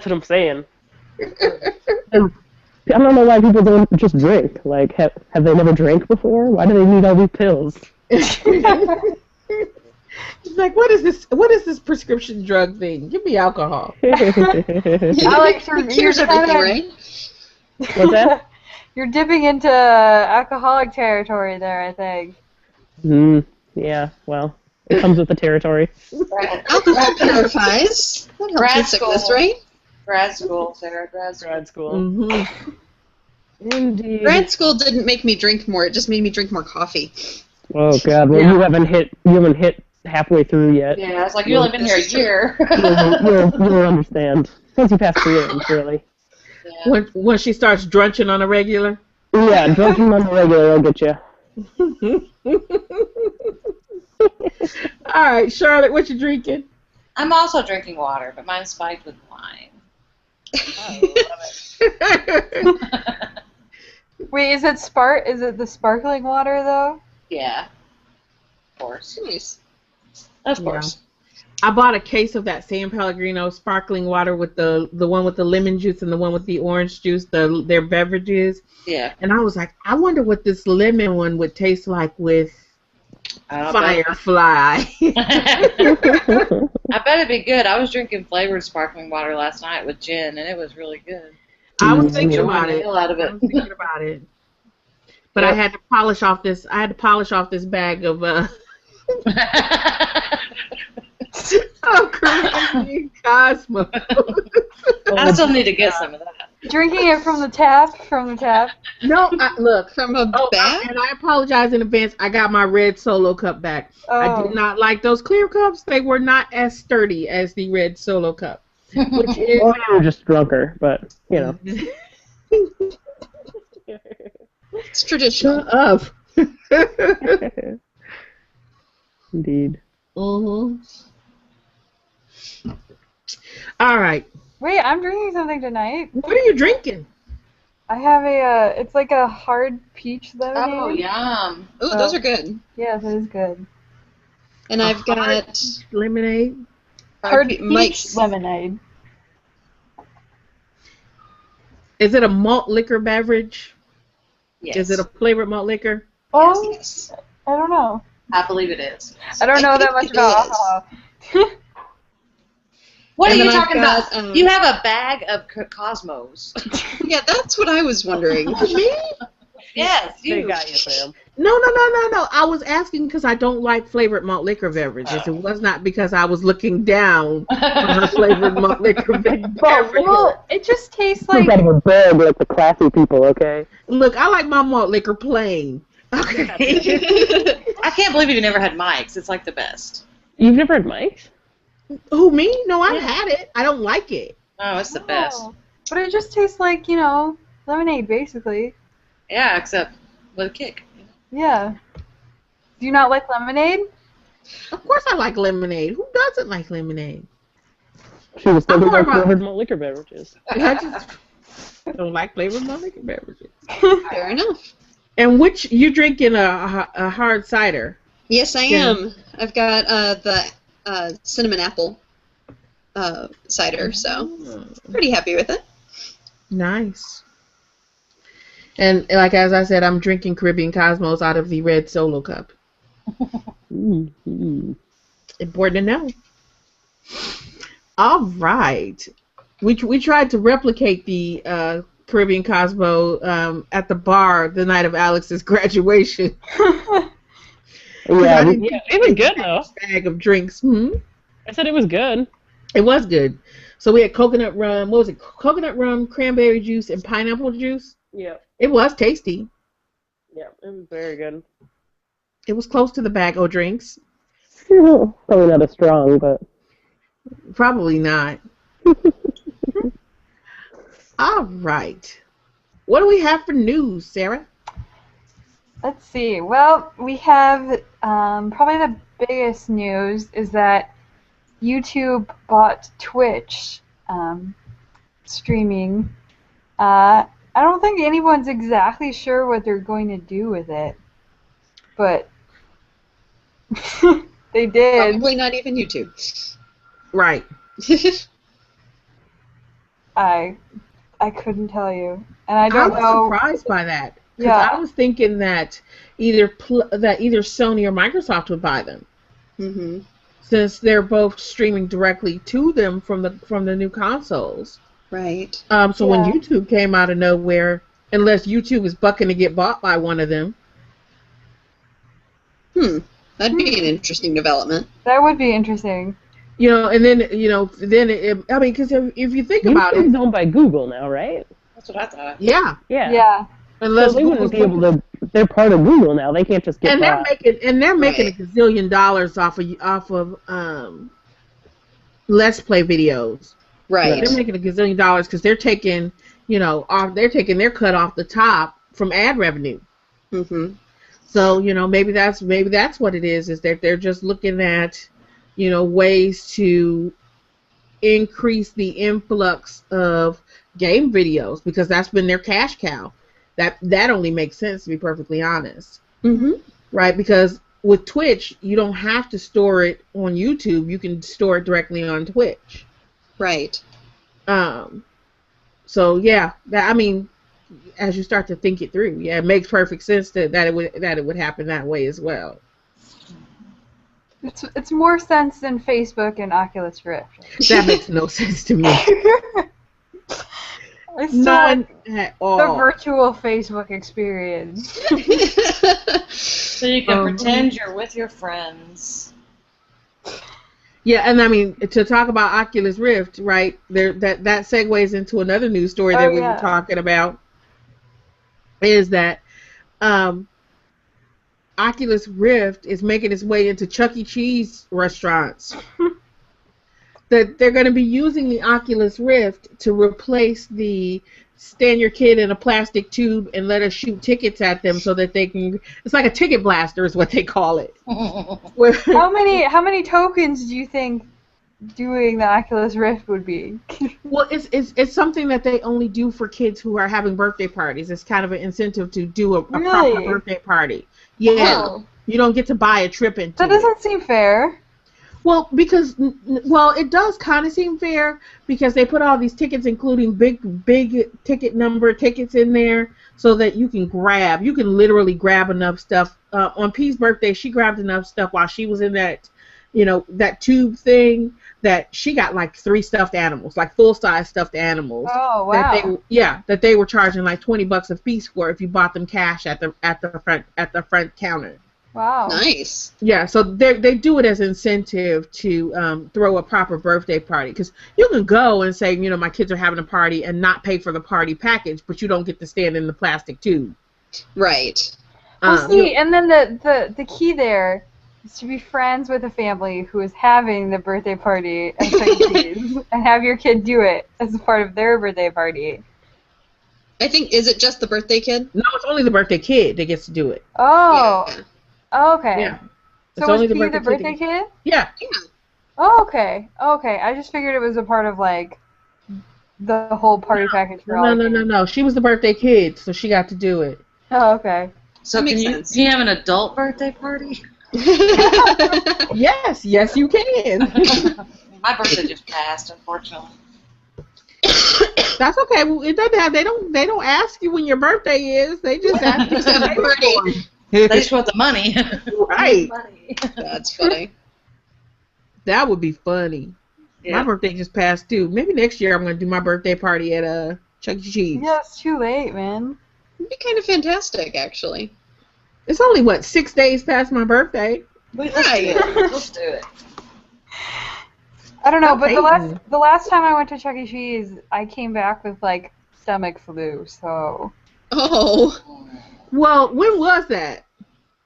what I'm saying. And I don't know why people don't just drink. Like, have they never drank before? Why do they need all these pills? It's like, what is this? What is this prescription drug thing? Give me alcohol. Alex, It cures everything, right? What's that? You're dipping into alcoholic territory there, I think. Yeah, well, it comes with the territory. Alcohol purifies. That helps Grad with sickness, school. right? Grad school, Sarah. Grad school. Grad school. Hmm. Indeed. Grad school didn't make me drink more. It just made me drink more coffee. Oh God, well Yeah. you haven't hit halfway through yet. Yeah, it's like you've only been here a year. You'll understand once you pass prelims, really. Yeah. When she starts drunching on a regular. Yeah, drinking on the regular will get you. All right, Charlotte, what you drinking? I'm also drinking water, but mine's spiked with wine. Wait, is it the sparkling water though? Yeah. Of course. Nice. Of Yeah. course. I bought a case of that San Pellegrino sparkling water with the one with the lemon juice and the one with the orange juice, their beverages. Yeah. And I was like, I wonder what this lemon one would taste like with Firefly. I bet it'd be good. I was drinking flavored sparkling water last night with gin, and it was really good. I was thinking about it. Out of it. I was thinking about it. But I had to polish off this. I had to polish off this bag of Caribbean Cosmo. I still need to get some of that. Drinking it from the tap. No, look. From a bag? And I apologize in advance. I got my red Solo cup back. Oh. I did not like those clear cups. They were not as sturdy as the red Solo cup. Which is Or you were just drunker, but, you know. It's traditional. Shut up. Indeed. Mm-hmm. All right. Wait, I'm drinking something tonight. What are you drinking? I have it's like a hard peach lemonade. Oh, yum. Ooh, those are good. Yes, it is good. And I've got Lemonade. Hard peach Mike's. lemonade. Is it a malt liquor beverage? Yes. Is it a flavored malt liquor? Oh, Yes. I don't know. I believe it is. I don't know I that think much it about is. alcohol. What And are you then I've talking got, about? You have a bag of Cosmos. Yeah, that's what I was wondering. Me? Yes, They you. got you, Sam. No. I was asking because I don't like flavored malt liquor beverages. It was not because I was looking down on her flavored malt liquor beverage. Well, it just tastes You're like out of a bag like the classy people, okay? Look, I like my malt liquor plain. Okay. I can't believe you've never had Mike's. It's like the best. You've never had Mike's? Who, me? No, I've had it. I don't like it. Oh, it's the best. Oh, but it just tastes like, lemonade basically. Yeah, except with a kick. Yeah. Do you not like lemonade? Of course I like lemonade. Who doesn't like lemonade? She was I'm thinking more about about- flavored malt liquor beverages. I just don't like flavored malt liquor beverages. Fair enough. And which, you drinking a hard cider? Yes, I am. I've got the cinnamon apple cider, so pretty happy with it. Nice. And like as I said, I'm drinking Caribbean Cosmos out of the red Solo cup. Mm-hmm. Important to know. All right. We tried to replicate the Caribbean Cosmo at the bar the night of Alex's graduation. Yeah, I didn't it was good, though. Bag of drinks. I said it was good. It was good. So we had coconut rum. What was it? Coconut rum, cranberry juice, and pineapple juice. Yeah. It was tasty. Yeah, it was very good. It was close to the bag of drinks. Probably not as strong, but... Probably not. All right. What do we have for news, Sarah? Let's see. Well, we have probably the biggest news is that YouTube bought Twitch streaming. I don't think anyone's exactly sure what they're going to do with it, but they did. Probably not even YouTube. Right. I couldn't tell you, and I don't was know. surprised by that. Because Yeah. I was thinking that either Sony or Microsoft would buy them, Mm-hmm. since they're both streaming directly to them from the new consoles. Right. So when Yeah. YouTube came out of nowhere, unless YouTube is bucking to get bought by one of them. That'd be an interesting development. That would be interesting. And then because if you think about YouTube's it, owned by Google now, right? That's what I thought. yeah, Yeah. Yeah. unless So they wouldn't Google's be able to... They're part of Google now. They can't just get and bought. they're making Right. a gazillion dollars off of Let's Play videos. Right. They're making a gazillion dollars because they're taking their cut off the top from ad revenue. Mm-hmm. So maybe that's what it is that they're just looking at ways to increase the influx of game videos because that's been their cash cow. That only makes sense, to be perfectly honest. Mm-hmm. Right, because with Twitch, you don't have to store it on YouTube. You can store it directly on Twitch. Right. So yeah, I mean, as you start to think it through, yeah, it makes perfect sense that it would happen that way as well. It's more sense than Facebook and Oculus Rift. That makes no sense to me. I still None like at all. the virtual Facebook experience. So you can pretend you're with your friends. Yeah, and I mean, to talk about Oculus Rift, right? That segues into another news story that we were talking about. Is that Oculus Rift is making its way into Chuck E. Cheese restaurants. That they're going to be using the Oculus Rift to replace the stand your kid in a plastic tube and let us shoot tickets at them so that they can. It's like a ticket blaster, is what they call it. How many tokens do you think doing the Oculus Rift would be? Well, it's something that they only do for kids who are having birthday parties. It's kind of an incentive to do a proper birthday party. Yeah, Oh. You don't get to buy a trip into That doesn't seem fair. Well, it does kind of seem fair because they put all these tickets, including big ticket number tickets in there, so that you can literally grab enough stuff. On P's birthday, she grabbed enough stuff while she was in that, that tube thing, that she got like 3 stuffed animals, like full-size stuffed animals. Oh, wow. That they were charging like $20 a piece for if you bought them cash at the front counter. Wow. Nice. Yeah, so they do it as incentive to throw a proper birthday party, because you can go and say, my kids are having a party and not pay for the party package, but you don't get to stand in the plastic tube. Right. Well, see, and then the key there is to be friends with a family who is having the birthday party at Chuck E. Cheese and have your kid do it as a part of their birthday party. I think, is it just the birthday kid? No, it's only the birthday kid that gets to do it. Oh. Yeah. Oh, okay. Yeah. So was P the birthday kid? Yeah. Oh, okay. Okay. I just figured it was a part of, like, the whole party package for all the kids. No. She was the birthday kid, so she got to do it. Oh, okay. So Can you have an adult birthday party? Yes, you can. My birthday just passed, unfortunately. That's okay. Well, it doesn't have. They don't ask you when your birthday is. They just ask you to have a party. They just want the money. Right. That's funny. That would be funny. Yeah. My birthday just passed too. Maybe next year I'm going to do my birthday party at Chuck E. Cheese. Yeah, it's too late, man. It'd be kind of fantastic, actually. It's only 6 days past my birthday. Let's do it. Let's do it. I don't know, but the last time I went to Chuck E. Cheese, I came back with like stomach flu. So. Oh. Well, when was that?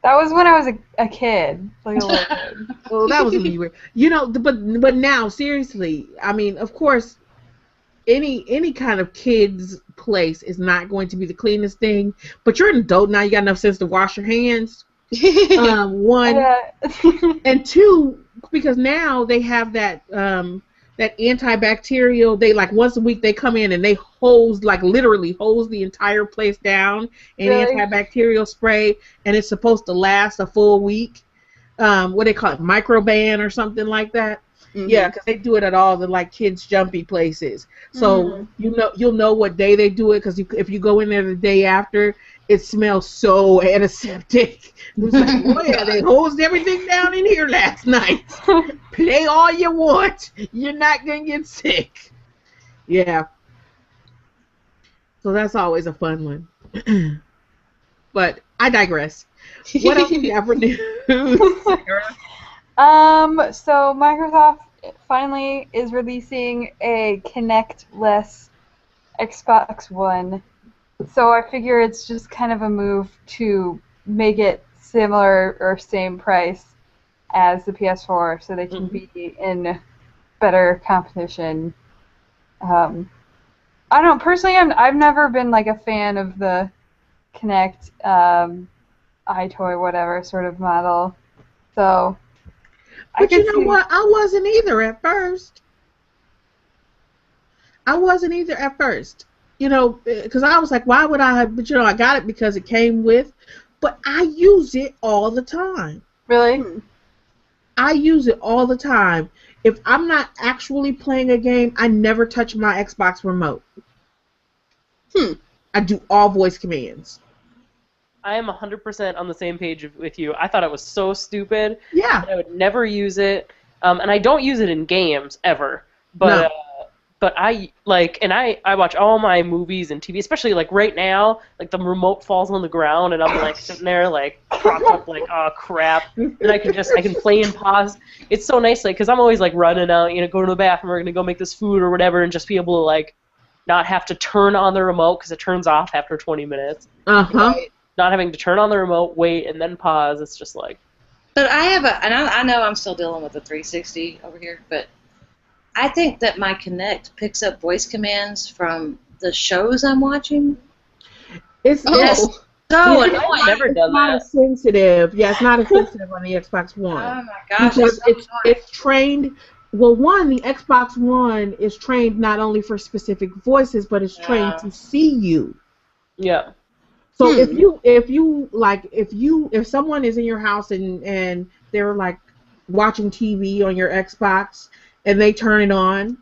That was when I was a kid, like a little kid. Well, that was when you were, but now seriously, I mean, of course, any kind of kid's place is not going to be the cleanest thing. But you're an adult now; you got enough sense to wash your hands. One, and two, because now they have that antibacterial. They once a week they come in and they literally hose the entire place down in antibacterial spray, and it's supposed to last a full week. What they call it, microban or something like that. Mm-hmm. Yeah, because they do it at all the kids jumpy places. So you'll know what day they do it, because if you go in there the day after, it smells so antiseptic. It's like, oh yeah, they hosed everything down in here last night. Play all you want. You're not going to get sick. Yeah. So that's always a fun one. But I digress. What else do you have for news? So Microsoft finally is releasing a Kinect-less Xbox One. So I figure it's just kind of a move to make it similar or same price as the PS4, so they can be in better competition. I don't know. Personally, I've never been a fan of the Kinect iToy whatever sort of model. So. But you know what? I wasn't either at first. Because I was like, why would I have, but I got it because it came with, but I use it all the time. Really? I use it all the time. If I'm not actually playing a game, I never touch my Xbox remote. I do all voice commands. I am 100% on the same page with you. I thought it was so stupid. Yeah. And I would never use it. And I don't use it in games ever. But No. but I I watch all my movies and TV, especially like right now, like the remote falls on the ground and I'm like sitting there like propped up like, oh crap, and I can play and pause. It's so nice, like, because I'm always like running out, go to the bathroom, we're gonna go make this food or whatever, and just be able to like not have to turn on the remote because it turns off after 20 minutes. Right. Not having to turn on the remote, wait, and then pause. It's just like. But I know I'm still dealing with the 360 over here, but I think that my Kinect picks up voice commands from the shows I'm watching. It's So I've annoying. never done not that. as sensitive. Yeah, it's not as sensitive on the Xbox One. Oh my gosh. Because it's so it's trained. Well, one, the Xbox One is trained not only for specific voices, but it's trained to see you. Yeah. So if someone is in your house and they're like watching TV on your Xbox and they turn it on,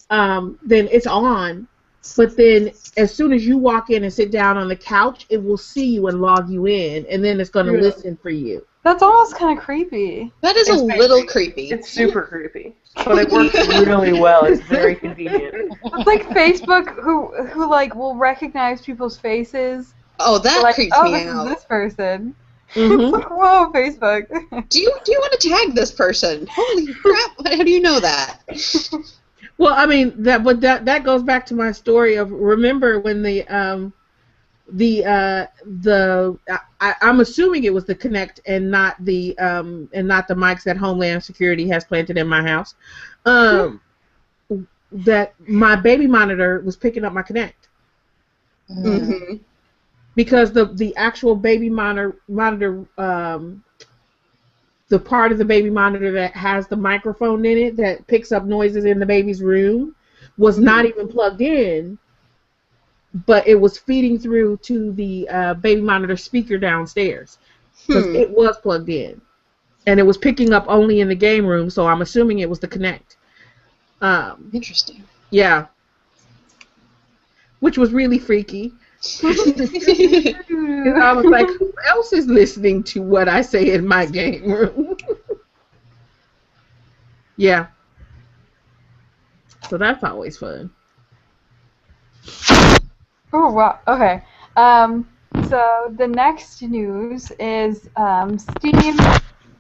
then it's on. But then as soon as you walk in and sit down on the couch, it will see you and log you in, and then it's going to listen for you. That's almost kind of creepy. That is a little creepy. It's super creepy, but it works really well. It's very convenient. It's like Facebook, who like will recognize people's faces. Oh, that Like, creeps oh, me this out. is this person. Mhm. Like, whoa, Facebook. Do you want to tag this person? Holy crap! How do you know that? Well, I mean that goes back to my story of, remember when I'm assuming it was the Kinect and not the mics that Homeland Security has planted in my house. That my baby monitor was picking up my Kinect. Mm-hmm. Because the actual baby monitor, the part of the baby monitor that has the microphone in it that picks up noises in the baby's room, was not even plugged in, but it was feeding through to the baby monitor speaker downstairs, because it was plugged in, and it was picking up only in the game room. So I'm assuming it was the Kinect. Interesting. Yeah, which was really freaky. And I was like, who else is listening to what I say in my game room? Yeah. So that's always fun. Oh wow. Okay. So the next news is Steam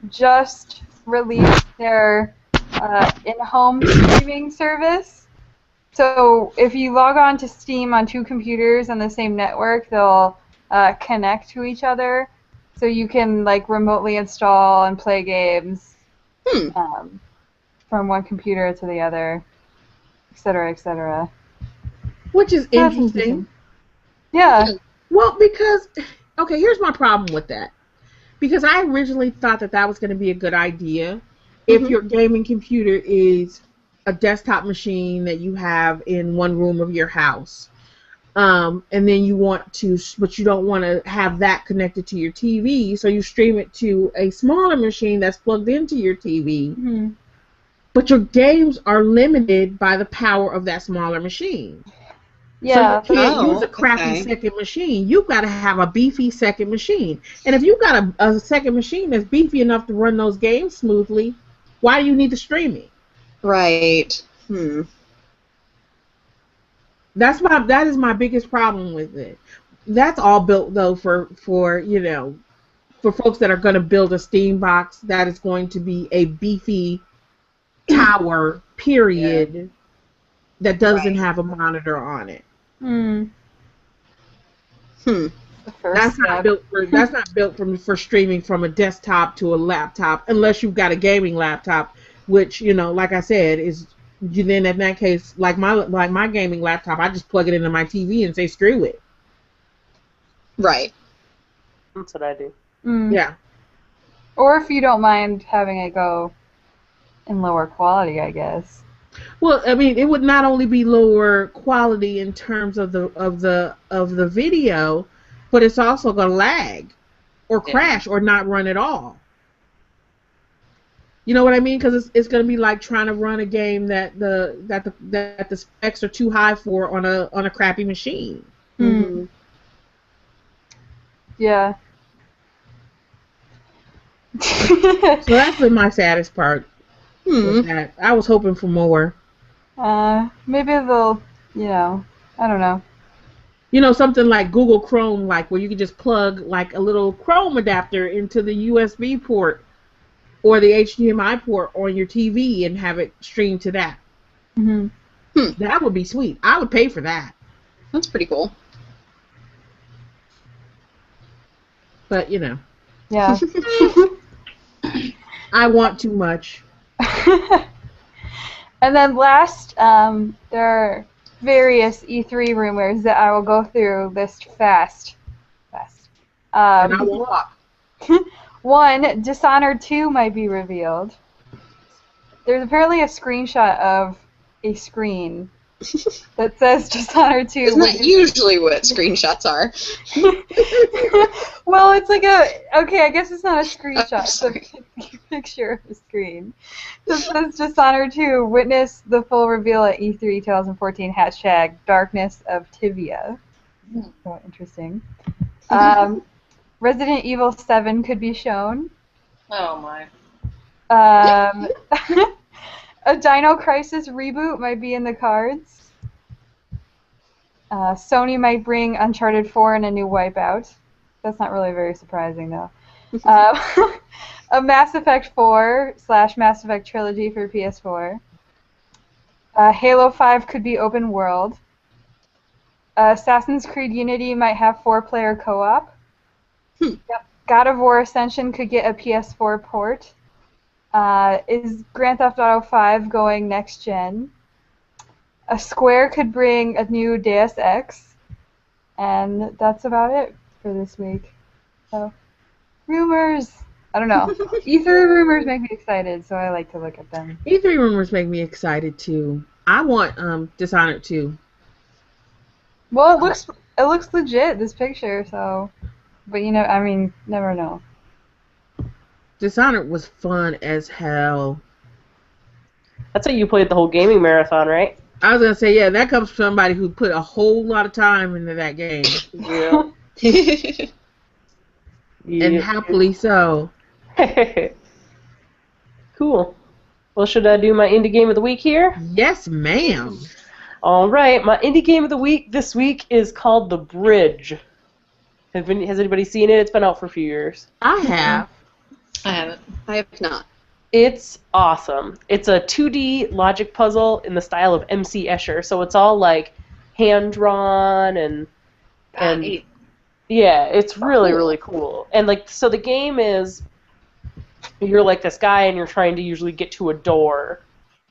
just released their in-home streaming service. So if you log on to Steam on two computers on the same network, they'll connect to each other, so you can like remotely install and play games from one computer to the other, etc., etc. Which is That's interesting. Yeah. Well, because, okay, here's my problem with that. Because I originally thought that was going to be a good idea if your gaming computer is a desktop machine that you have in one room of your house. And then you want to, but you don't want to have that connected to your TV, so you stream it to a smaller machine that's plugged into your TV. But your games are limited by the power of that smaller machine. Yeah. So you can't use a crappy second machine. You've got to have a beefy second machine. And if you've got a second machine that's beefy enough to run those games smoothly, why do you need the streaming? Right. That is my biggest problem with it. That's all built though for folks that are going to build a Steam box that is going to be a beefy tower, period, that doesn't have a monitor on it. That's not built for streaming from a desktop to a laptop, unless you've got a gaming laptop, which, like I said, is, then in that case, like my gaming laptop, I just plug it into my TV and say screw it. Right. That's what I do. Yeah. Or if you don't mind having it go in lower quality, I guess. Well, I mean, it would not only be lower quality in terms of the video, but it's also going to lag or crash or not run at all. You know what I mean? Because it's going to be like trying to run a game that the specs are too high for on a crappy machine. Mhm. Yeah. So that's been my saddest part with Hmm. that. I was hoping for more. Maybe they'll, I don't know. You know, something like Google Chrome, like where you can just plug like a little Chrome adapter into the USB port or the HDMI port on your TV and have it stream to that. Hmm. That would be sweet. I would pay for that. That's pretty cool. But, you know, Yeah. I want too much. And then last, there are various E3 rumors that I will go through this fast. And I won't walk. One, Dishonored 2 might be revealed. There's apparently a screenshot of a screen that says Dishonored 2. Isn't that usually what screenshots are? Well, it's like okay, I guess it's not a screenshot. It's a sorry. picture of a screen. It says Dishonored 2, witness the full reveal at E3 2014, hashtag Darkness of Tibia. So interesting. Resident Evil 7 could be shown. Oh my. A Dino Crisis reboot might be in the cards. Sony might bring Uncharted 4 and a new Wipeout. That's not really very surprising, though. A Mass Effect 4 / Mass Effect Trilogy for PS4. Halo 5 could be open world. Assassin's Creed Unity might have 4-player co-op. Yep. God of War Ascension could get a PS4 port. Is Grand Theft Auto 5 going next gen? A Square could bring a new Deus Ex. And that's about it for this week. So, rumors. I don't know. E3 rumors make me excited, so I like to look at them. E3 rumors make me excited too. I want Dishonored 2. Well, it looks legit, this picture, so, but I mean, never know. Dishonored was fun as hell. That's how you played the whole gaming marathon, right? I was gonna say, yeah, that comes from somebody who put a whole lot of time into that game, Yeah. and happily so. Cool. Well, should I do my indie game of the week here? Yes, ma'am. All right, my indie game of the week this week is called The Bridge. Has anybody seen it? It's been out for a few years. I have. I haven't. I have not. It's awesome. It's a 2D logic puzzle in the style of MC Escher, so it's all like hand drawn and yeah, it's really really cool. And like so the game is you're like this guy and you're trying to usually get to a door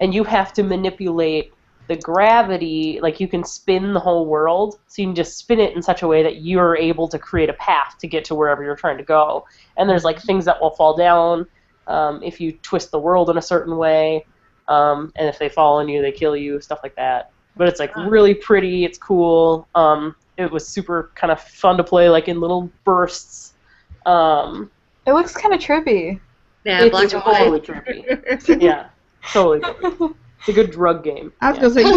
and you have to manipulate the gravity, like you can spin the whole world, so you can just spin it in such a way that you're able to create a path to get to wherever you're trying to go. And there's like things that will fall down if you twist the world in a certain way, and if they fall on you, they kill you, stuff like that. But it's like really pretty, it's cool. It was super kind of fun to play, like in little bursts. It looks kind of trippy. Yeah, It's black and totally white. trippy. Yeah, totally trippy. It's a good drug game. I was gonna say, you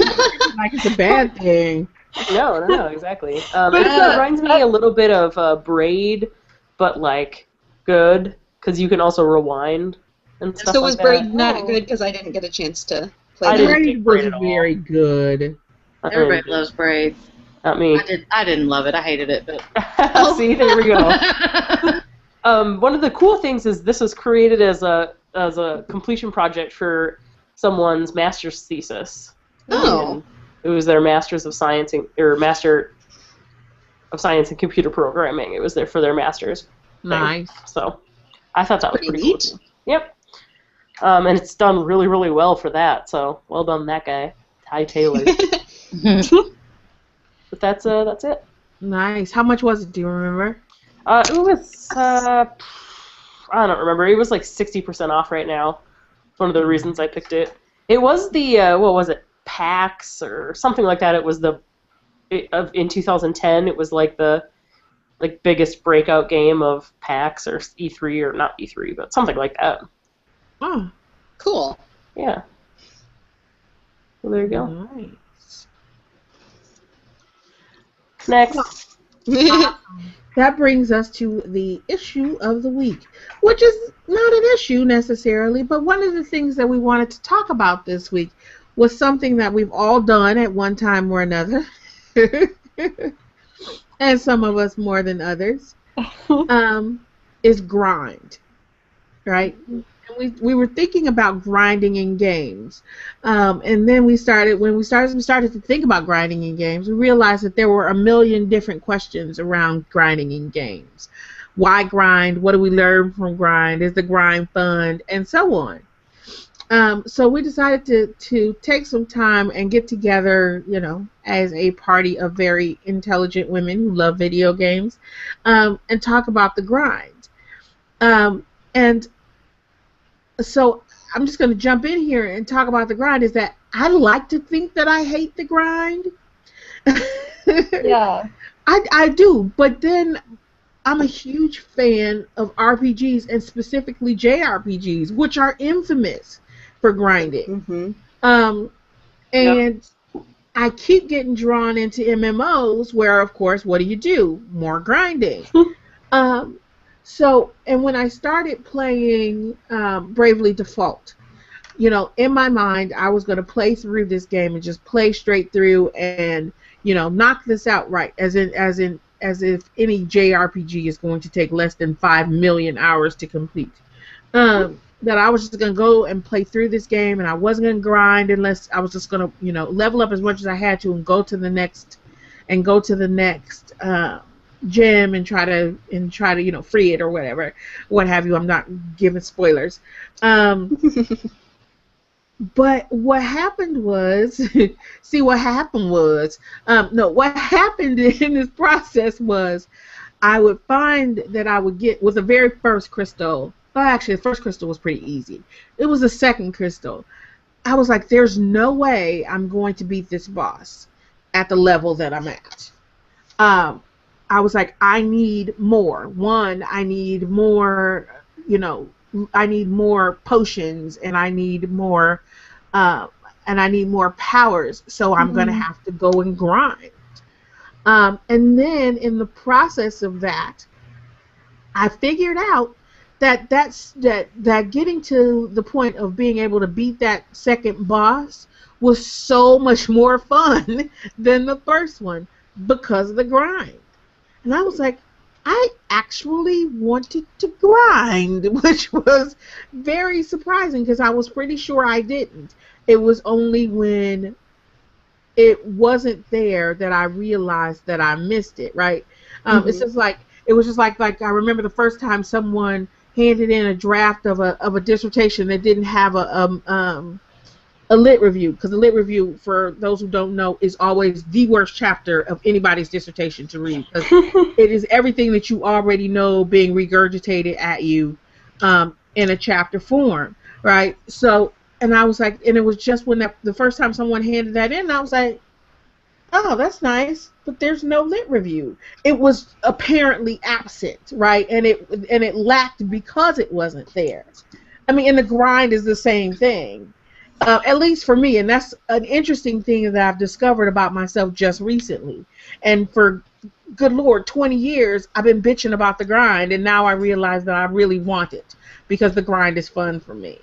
like it's a bad thing. No, exactly. It reminds me a little bit of Braid, but like good, because you can also rewind and stuff So like was that. Braid not good because I didn't get a chance to play I that? didn't Braid think Braid was at all. very good. Everybody loves Braid. Not me. I didn't love it. I hated it, but See, there we go. One of the cool things is this was created as a completion project for someone's master's thesis. Oh. And it was their master's of science master of science in computer programming. It was there for their master's thing. Nice. So I thought that was Pretty pretty neat. cool. Yep. And it's done really, really well for that. So well done, that guy, Ty Taylor. But that's it. Nice. How much was it? Do you remember? It was I don't remember. It was like 60% off right now. It's one of the reasons I picked it. It was the what was it? PAX or something like that. It was in 2010. It was like the biggest breakout game of PAX or E3 or not E3, but something like that. Oh, Cool. Yeah. Well, there you go. Nice. Next. That brings us to the issue of the week, which is not an issue necessarily, but one of the things that we wanted to talk about this week was something that we've all done at one time or another, and some of us more than others, is grind, right? And we were thinking about grinding in games, and then we started to think about grinding in games. We realized that there were a million different questions around grinding in games. Why grind? What do we learn from grind? Is the grind fun? And so on. So we decided to take some time and get together, as a party of very intelligent women who love video games, and talk about the grind. And so I'm just going to jump in here and talk about the grind. Is that I like to think that I hate the grind. Yeah. I do, but then I'm a huge fan of RPGs and specifically JRPGs, which are infamous for grinding. Mm-hmm. And I keep getting drawn into MMOs where, of course, what do? More grinding. And when I started playing Bravely Default, in my mind, I was going to play through this game and just play straight through and, knock this out right, as if any JRPG is going to take less than 5 million hours to complete. That I was just going to go and play through this game, and I wasn't going to grind unless I was just going to, level up as much as I had to and go to the next gym and try to free it or what have you. I'm not giving spoilers. But what happened was, what happened in this process was I would find that I would get, with the very first crystal, well, actually the first crystal was pretty easy. It was the second crystal. I was like, there's no way I'm going to beat this boss at the level that I'm at. I was like, I need more. One, I need more, I need more potions, and I need more powers. So I'm going to have to go and grind. And then in the process of that, I figured out that getting to the point of being able to beat that second boss was so much more fun than the first one because of the grind. And I was like, I actually wanted to grind, which was very surprising because I was pretty sure I didn't. It was only when it wasn't there that I realized that I missed it, right? It's just like, it was just like I remember the first time someone handed in a draft of a dissertation that didn't have a lit review, because the lit review, for those who don't know, is always the worst chapter of anybody's dissertation to read, because it is everything that you already know being regurgitated at you in a chapter form, right? So, and I was like, and it was just when the first time someone handed that in, I was like, oh, that's nice, but there's no lit review. It was apparently absent, right? And it lacked because it wasn't there. I mean, and the grind is the same thing. At least for me, and that's an interesting thing that I've discovered about myself just recently. And for, good Lord, 20 years, I've been bitching about the grind, and now I realize that I really want it because the grind is fun for me.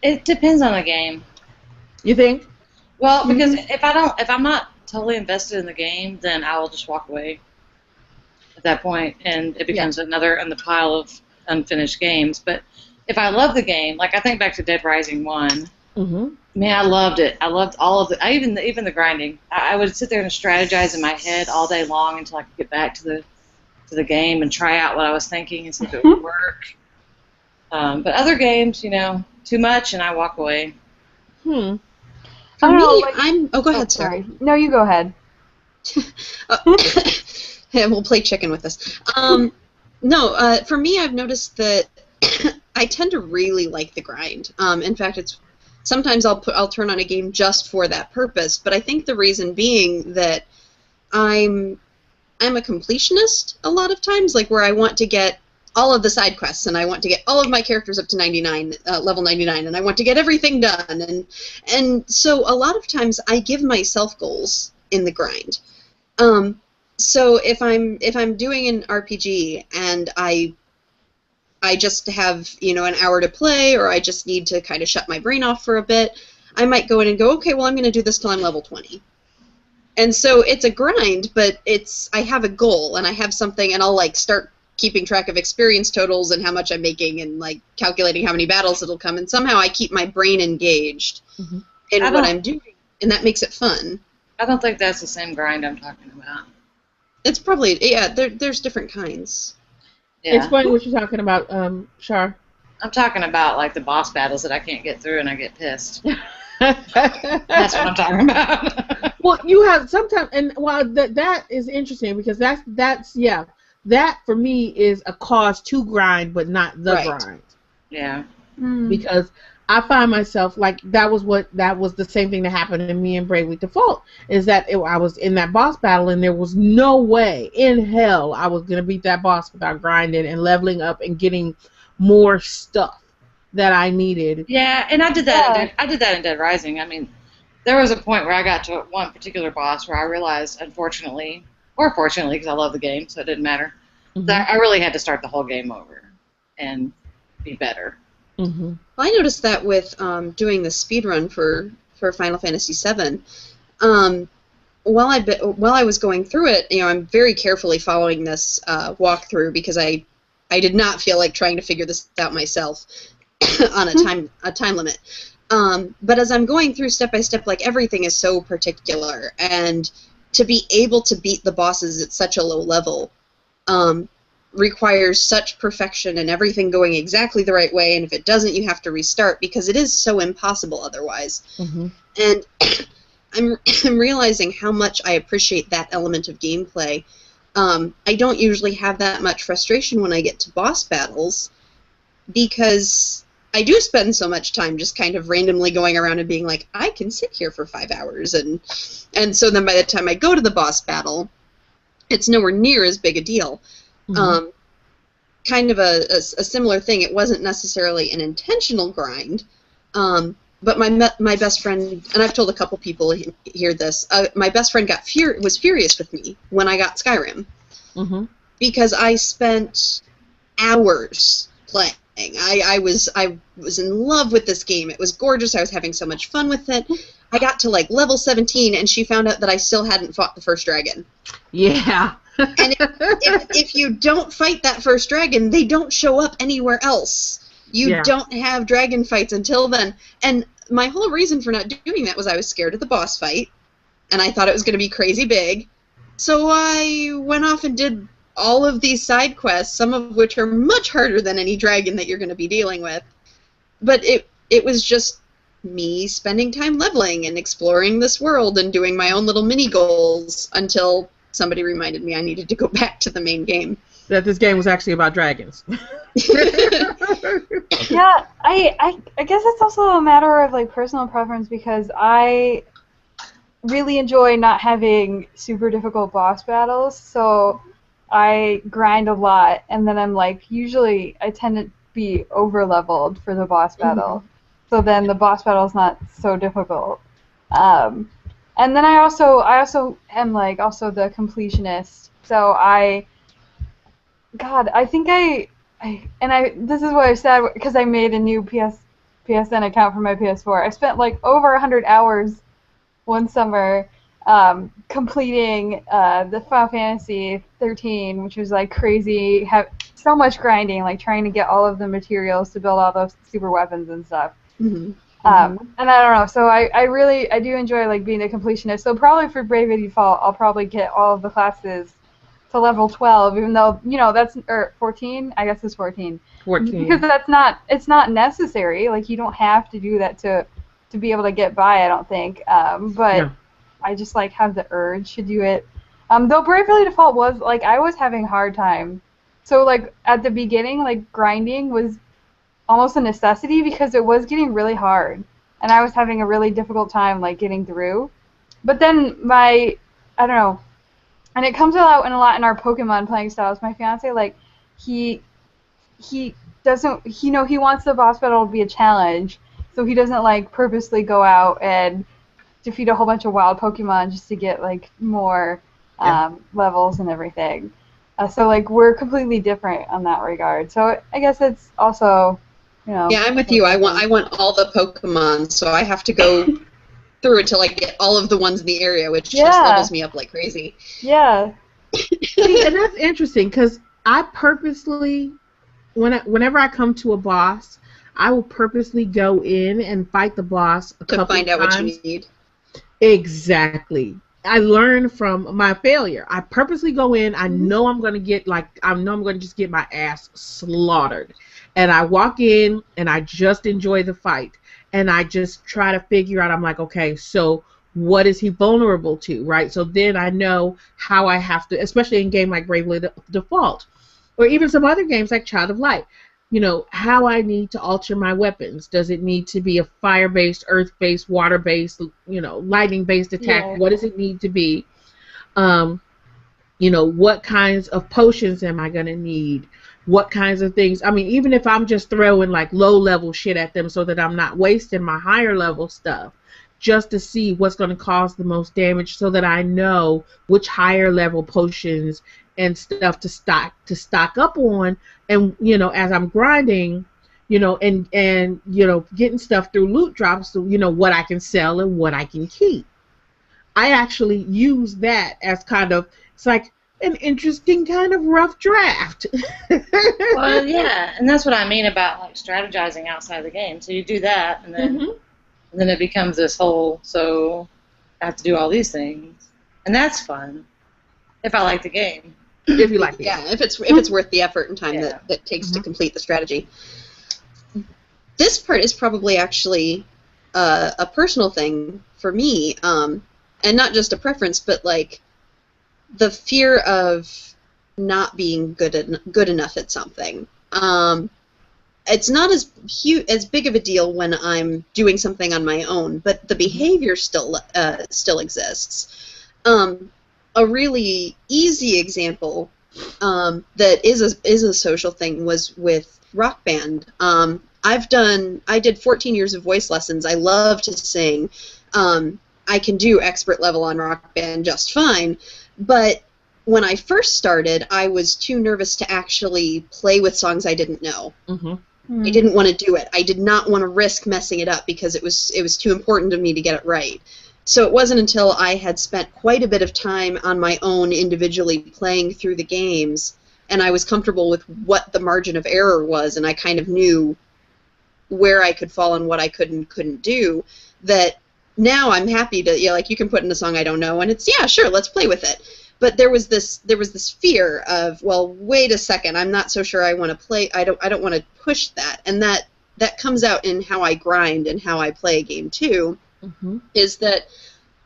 It depends on the game. You think? Well, because if I'm not totally invested in the game, then I will just walk away at that point, and it becomes another in the pile of unfinished games. But if I love the game, like I think back to Dead Rising 1. Man, I loved it. I loved all of it. Even the grinding. I would sit there and strategize in my head all day long until I could get back to the game and try out what I was thinking and see if it would work. But other games, too much, and I walk away. For me, oh, go ahead, sorry. No, you go ahead. Yeah, we'll play chicken with this. For me, I've noticed that I tend to really like the grind. In fact, sometimes I'll turn on a game just for that purpose. But I think the reason being that I'm a completionist a lot of times, like where I want to get all of the side quests, and I want to get all of my characters up to 99, level 99, and I want to get everything done. And so a lot of times I give myself goals in the grind. So if I'm doing an RPG and I just have, an hour to play, or I just need to kind of shut my brain off for a bit, I might go in and go, okay, well, I'm going to do this till I'm level 20. And so it's a grind, but I have a goal, and I have something, and I'll, start keeping track of experience totals and how much I'm making, and, calculating how many battles it'll come, and somehow I keep my brain engaged in what I'm doing, and that makes it fun. I don't think that's the same grind I'm talking about. It's probably, there's different kinds. Yeah. Explain what you're talking about, Shar. I'm talking about, the boss battles that I can't get through and I get pissed. That's what I'm talking about. Well, you have sometimes, and while that is interesting, because that's that for me is a cause to grind, but not the grind. Yeah. Because I find myself that was the same thing that happened to me in Bravely Default, is that I was in that boss battle and there was no way in hell I was gonna beat that boss without grinding and leveling up and getting more stuff that I needed. Yeah, and I did that. I did that in Dead Rising. I mean, there was a point where I got to one particular boss where I realized, unfortunately, or fortunately, because I love the game, so it didn't matter, that I really had to start the whole game over and be better. Well, I noticed that with doing the speed run for Final Fantasy VII. While I was going through it, I'm very carefully following this walkthrough because I did not feel like trying to figure this out myself on a time limit. But as I'm going through step by step, everything is so particular, and to be able to beat the bosses at such a low level requires such perfection and everything going exactly the right way, and if it doesn't, you have to restart because it is so impossible otherwise. And I'm realizing how much I appreciate that element of gameplay. I don't usually have that much frustration when I get to boss battles because I do spend so much time just kind of randomly going around and being like, I can sit here for 5 hours, and so then by the time I go to the boss battle, it's nowhere near as big a deal. Kind of a similar thing. It wasn't necessarily an intentional grind, but my best friend, and I've told a couple people here this, my best friend was furious with me when I got Skyrim because I spent hours playing. I was in love with this game. It was gorgeous. I was having so much fun with it. I got to level 17, and she found out that I still hadn't fought the first dragon. Yeah. And if you don't fight that first dragon, they don't show up anywhere else. You don't have dragon fights until then. And my whole reason for not doing that was I was scared of the boss fight, and I thought it was going to be crazy big. So I went off and did all of these side quests, some of which are much harder than any dragon that you're going to be dealing with. But it was just me spending time leveling and exploring this world and doing my own little mini goals until somebody reminded me I needed to go back to the main game. That this game was actually about dragons. Yeah, I guess it's also a matter of personal preference because I really enjoy not having super difficult boss battles, so I grind a lot, and then I'm usually I tend to be over leveled for the boss battle, so then the boss battle is not so difficult. And then I also am also the completionist. So I think this is what I said because I made a new PSN account for my PS4. I spent over 100 hours one summer completing the Final Fantasy 13, which was crazy. Have so much grinding, trying to get all of the materials to build all those super weapons and stuff. And I don't know, so I do enjoy being a completionist. So probably for Bravely Default, I'll probably get all of the classes to level 12, even though that's 14. I guess it's 14. 14. Because it's not necessary. You don't have to do that to be able to get by. I don't think. But I just have the urge to do it. Though Bravely Default was I was having a hard time. So at the beginning, grinding was almost a necessity because it was getting really hard, and I was having a really difficult time getting through. But then I don't know, and it comes out in a lot in our Pokemon playing styles. My fiance he doesn't, he wants the boss battle to be a challenge, so he doesn't like purposely go out and defeat a whole bunch of wild Pokemon just to get like more levels and everything. So like we're completely different on that regard. So I guess it's also, Yeah, I'm with you. I want all the Pokemon, so I have to go through until I get all of the ones in the area, which just levels me up like crazy. Yeah. See, and that's interesting because I purposely, whenever I come to a boss, I will purposely go in and fight the boss a couple of times. To find out what you need. Exactly. I learn from my failure. I purposely go in. I know I'm going to just get my ass slaughtered. And I walk in and I just enjoy the fight. And I just try to figure out, I'm like, okay, so what is he vulnerable to, right? So then I know how I have to, especially in a game like Bravely Default, or even some other games like Child of Light, how I need to alter my weapons. Does it need to be a fire-based, earth-based, water-based, lightning-based attack? Yeah. What does it need to be? What kinds of potions am I going to need? What kinds of things? I mean, even if I'm just throwing like low-level shit at them so that I'm not wasting my higher-level stuff, just to see what's going to cause the most damage so that I know which higher-level potions and stuff to stock up on, and as I'm grinding, and getting stuff through loot drops, what I can sell and what I can keep. I actually use that as kind of, it's like an interesting kind of rough draft. Well, yeah, and that's what I mean about like strategizing outside the game. So you do that, and then it becomes this whole. So I have to do all these things, and that's fun if I like the game. If you like it. Yeah, if it's worth the effort and time that it takes to complete the strategy. This part is probably actually a personal thing for me, and not just a preference, but like the fear of not being good enough at something. It's not as big of a deal when I'm doing something on my own, but the behavior still exists. A really easy example that is a social thing was with Rock Band. I did 14 years of voice lessons. I love to sing. I can do expert level on Rock Band just fine, but when I first started, I was too nervous to actually play with songs I didn't know. I didn't want to do it. I did not want to risk messing it up because it was too important to me to get it right. So it wasn't until I had spent quite a bit of time on my own individually playing through the games, and I was comfortable with what the margin of error was, and I kind of knew where I could fall and what I could and couldn't do, that now I'm happy to, you can put in a song I don't know, and it's, yeah, sure, let's play with it. But there was this fear of, well, wait a second, I'm not so sure I want to play, I don't want to push that, and that comes out in how I grind and how I play a game too. Is that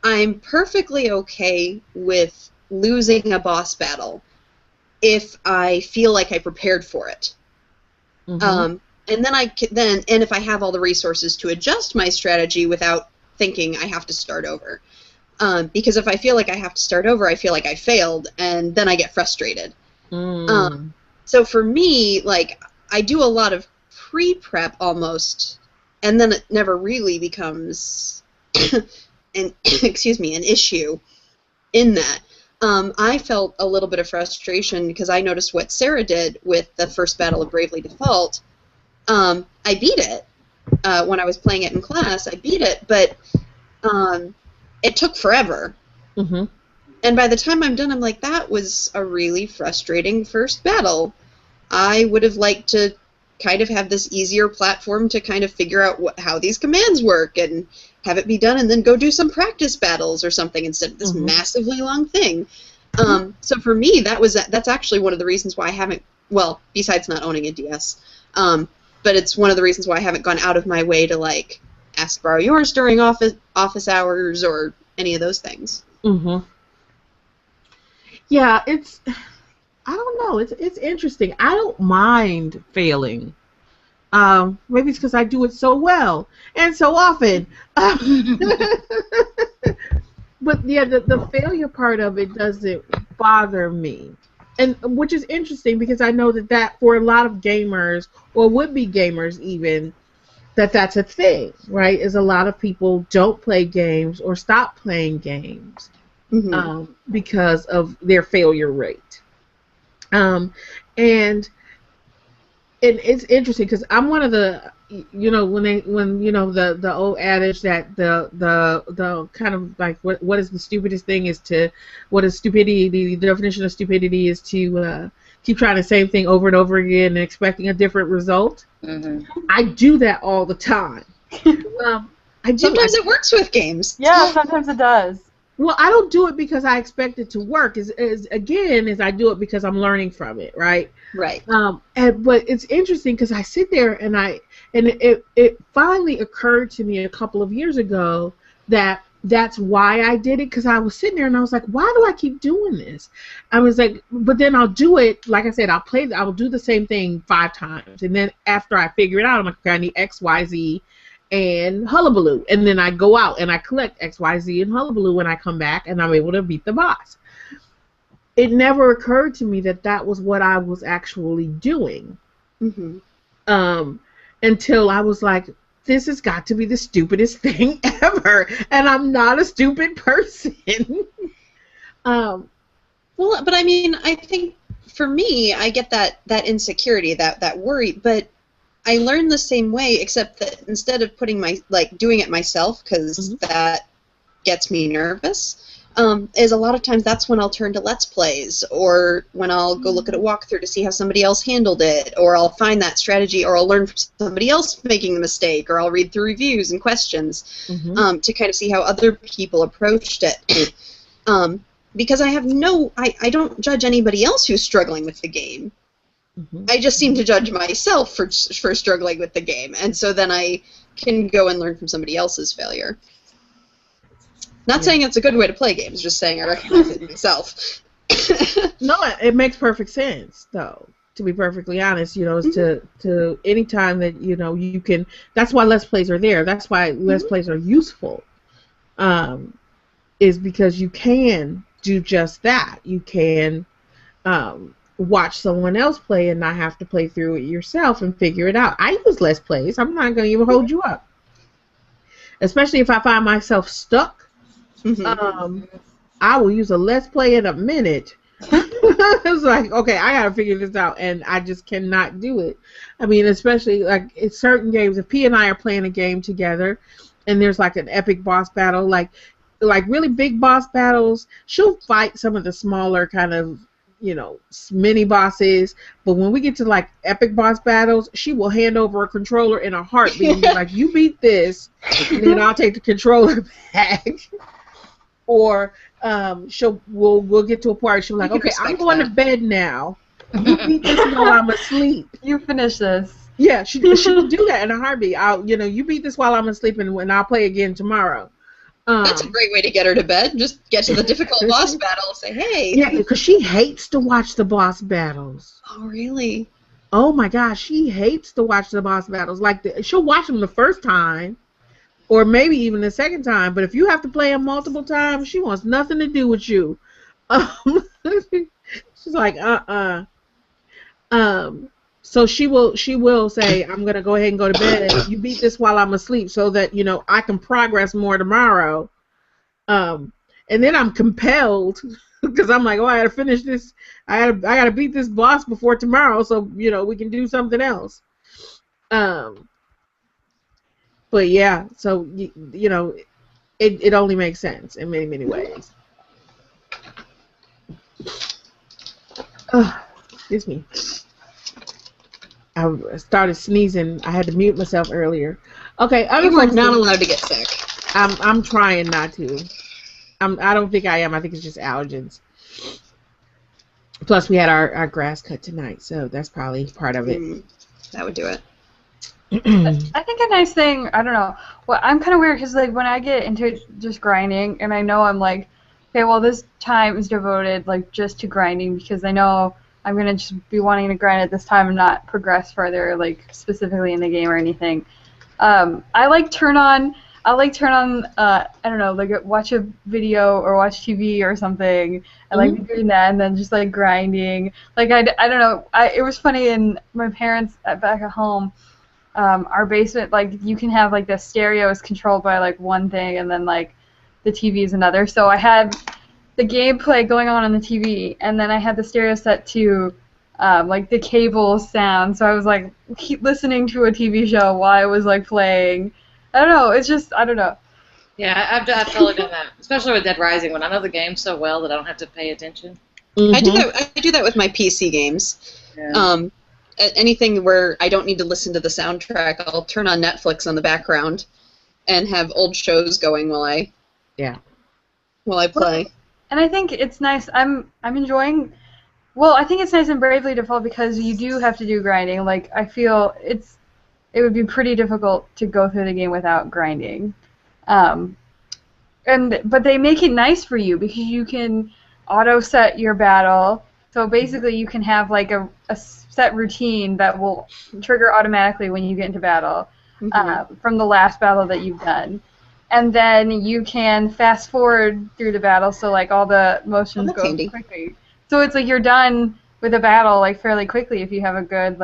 I'm perfectly okay with losing a boss battle if I feel like I prepared for it. And then and if I have all the resources to adjust my strategy without thinking I have to start over. Because if I feel like I have to start over, I feel like I failed, and then I get frustrated. So for me, like, I do a lot of pre-prep almost, and then it never really becomes an issue in that. I felt a little bit of frustration because I noticed what Sarah did with the first battle of Bravely Default. I beat it when I was playing it in class. I beat it, but it took forever. And by the time I'm done, I'm like, that was a really frustrating first battle. I would have liked to kind of have this easier platform to kind of figure out how these commands work and have it be done and then go do some practice battles or something instead of this massively long thing. So for me, that's actually one of the reasons why I haven't, well, besides not owning a DS, but it's one of the reasons why I haven't gone out of my way to, like, ask to borrow yours during office hours or any of those things. Yeah, I don't know. It's interesting. I don't mind failing. Maybe it's because I do it so well and so often. But yeah, the failure part of it doesn't bother me. and which is interesting because I know that for a lot of gamers or would-be gamers even, that's a thing, right? Is a lot of people don't play games or stop playing games because of their failure rate. And it's interesting because I'm one of the, when the old adage that the kind of like what is the stupidest thing is to, what is stupidity, the definition of stupidity is to keep trying the same thing over and over again and expecting a different result. I do that all the time. Sometimes it works with games. Yeah, sometimes it does. Well, I don't do it because I expect it to work. Is I do it because I'm learning from it, right? Right. But it's interesting because I sit there and it finally occurred to me a couple of years ago that that's why I did it, because I was sitting there and I was like, why do I keep doing this? I was like, but then I'll do it. Like I said, I will do the same thing 5 times, and then after I figure it out, I'm like, okay, I need X, Y, Z. And hullabaloo, and then I go out and I collect X, Y, Z and hullabaloo when I come back, and I'm able to beat the boss. It never occurred to me that was what I was actually doing, until I was like, this has got to be the stupidest thing ever, and I'm not a stupid person. Well, but I mean, I think for me, I get that insecurity, that worry, but I learned the same way, except that instead of doing it myself, because that gets me nervous, is a lot of times that's when I'll turn to Let's Plays, or when I'll go look at a walkthrough to see how somebody else handled it, or I'll find that strategy, or I'll learn from somebody else making the mistake, or I'll read through reviews and questions to kind of see how other people approached it. Because I don't judge anybody else who's struggling with the game. I just seem to judge myself for struggling with the game, and so then I can go and learn from somebody else's failure. Not saying it's a good way to play games, just saying I recognize it in myself. No, it makes perfect sense, though. To be perfectly honest, is to any time that you can. That's why Let's Plays are there. That's why Let's Plays are useful. Is because you can do just that. You can watch someone else play and not have to play through it yourself and figure it out. I use Let's Plays. I'm not going to even hold you up. Especially if I find myself stuck, I will use a Let's Play in a minute. It's like, okay, I got to figure this out, and I just cannot do it. I mean, especially like in certain games, if P and I are playing a game together and there's like an epic boss battle, like really big boss battles, she'll fight some of the smaller kind of mini bosses, but when we get to like epic boss battles, she will hand over a controller in a heartbeat and be like, you beat this, and then I'll take the controller back. Or we'll get to a part, she'll be like, okay, I'm going to bed now. You beat this while I'm asleep. You finish this. Yeah, she'll do that in a heartbeat. You beat this while I'm asleep, and I'll play again tomorrow. That's a great way to get her to bed. Just get to the difficult boss battle. Say, hey. Yeah, because she hates to watch the boss battles. Oh, really? Oh my gosh, she hates to watch the boss battles. Like she'll watch them the first time, or maybe even the second time. But if you have to play them multiple times, she wants nothing to do with you. She's like, So she will say, I'm gonna go ahead and go to bed. You beat this while I'm asleep, so that I can progress more tomorrow. And then I'm compelled because I'm like, oh, I gotta finish this. I gotta beat this boss before tomorrow, so we can do something else. But yeah, so it only makes sense in many ways. Excuse me. I started sneezing. I had to mute myself earlier. Okay, you are not allowed to get sick. I'm trying not to. I don't think I am. I think it's just allergens. Plus, we had our grass cut tonight, so that's probably part of it. That would do it. I think a nice thing, I don't know. Well, I'm kind of weird because like when I get into just grinding, and I know I'm like, okay, well this time is devoted like just to grinding because I know I'm gonna just be wanting to grind at this time and not progress further, like specifically in the game or anything. I like turn on. I'll like turn on I don't know, like watch a video or watch TV or something, and like be doing that, and then just like grinding. Like I don't know. It was funny in my parents back at home. Our basement, like you can have like the stereo is controlled by like one thing, and then like the TV is another. So I had the gameplay going on the TV, and then I had the stereo set to like the cable sound. So I was like keep listening to a TV show while I was like playing. I don't know. It's just I don't know. Yeah, I've totally done that, especially with Dead Rising, when I know the game so well that I don't have to pay attention. I do that with my PC games. Yeah. Anything where I don't need to listen to the soundtrack, I'll turn on Netflix on the background and have old shows going while I play. And I think it's nice. I'm enjoying. Well, I think it's nice in Bravely Default because you do have to do grinding. Like I feel it would be pretty difficult to go through the game without grinding. But they make it nice for you because you can auto set your battle. So basically, you can have like a set routine that will trigger automatically when you get into battle from the last battle that you've done. And then you can fast forward through the battle, so like all the motions go quickly. So it's like you're done with a battle like fairly quickly if you have a good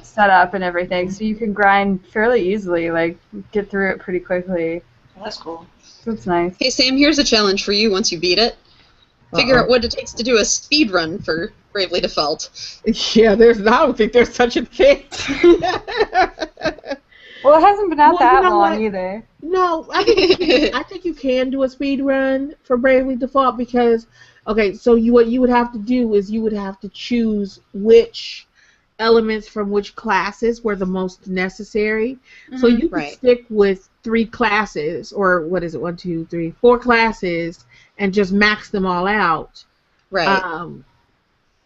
setup and everything. So you can grind fairly easily, like get through it pretty quickly. Well, that's cool. So it's nice. Hey Sam, here's a challenge for you once you beat it. Figure out what it takes to do a speed run for Bravely Default. Yeah, I don't think there's such a thing. Well, it hasn't been out that long either. No, I think you can do a speed run for Bravely Default because, okay, so what you would have to do is you would have to choose which elements from which classes were the most necessary. So you could stick with 3 classes, or what is it, 1, 2, 3, 4 classes, and just max them all out. Right.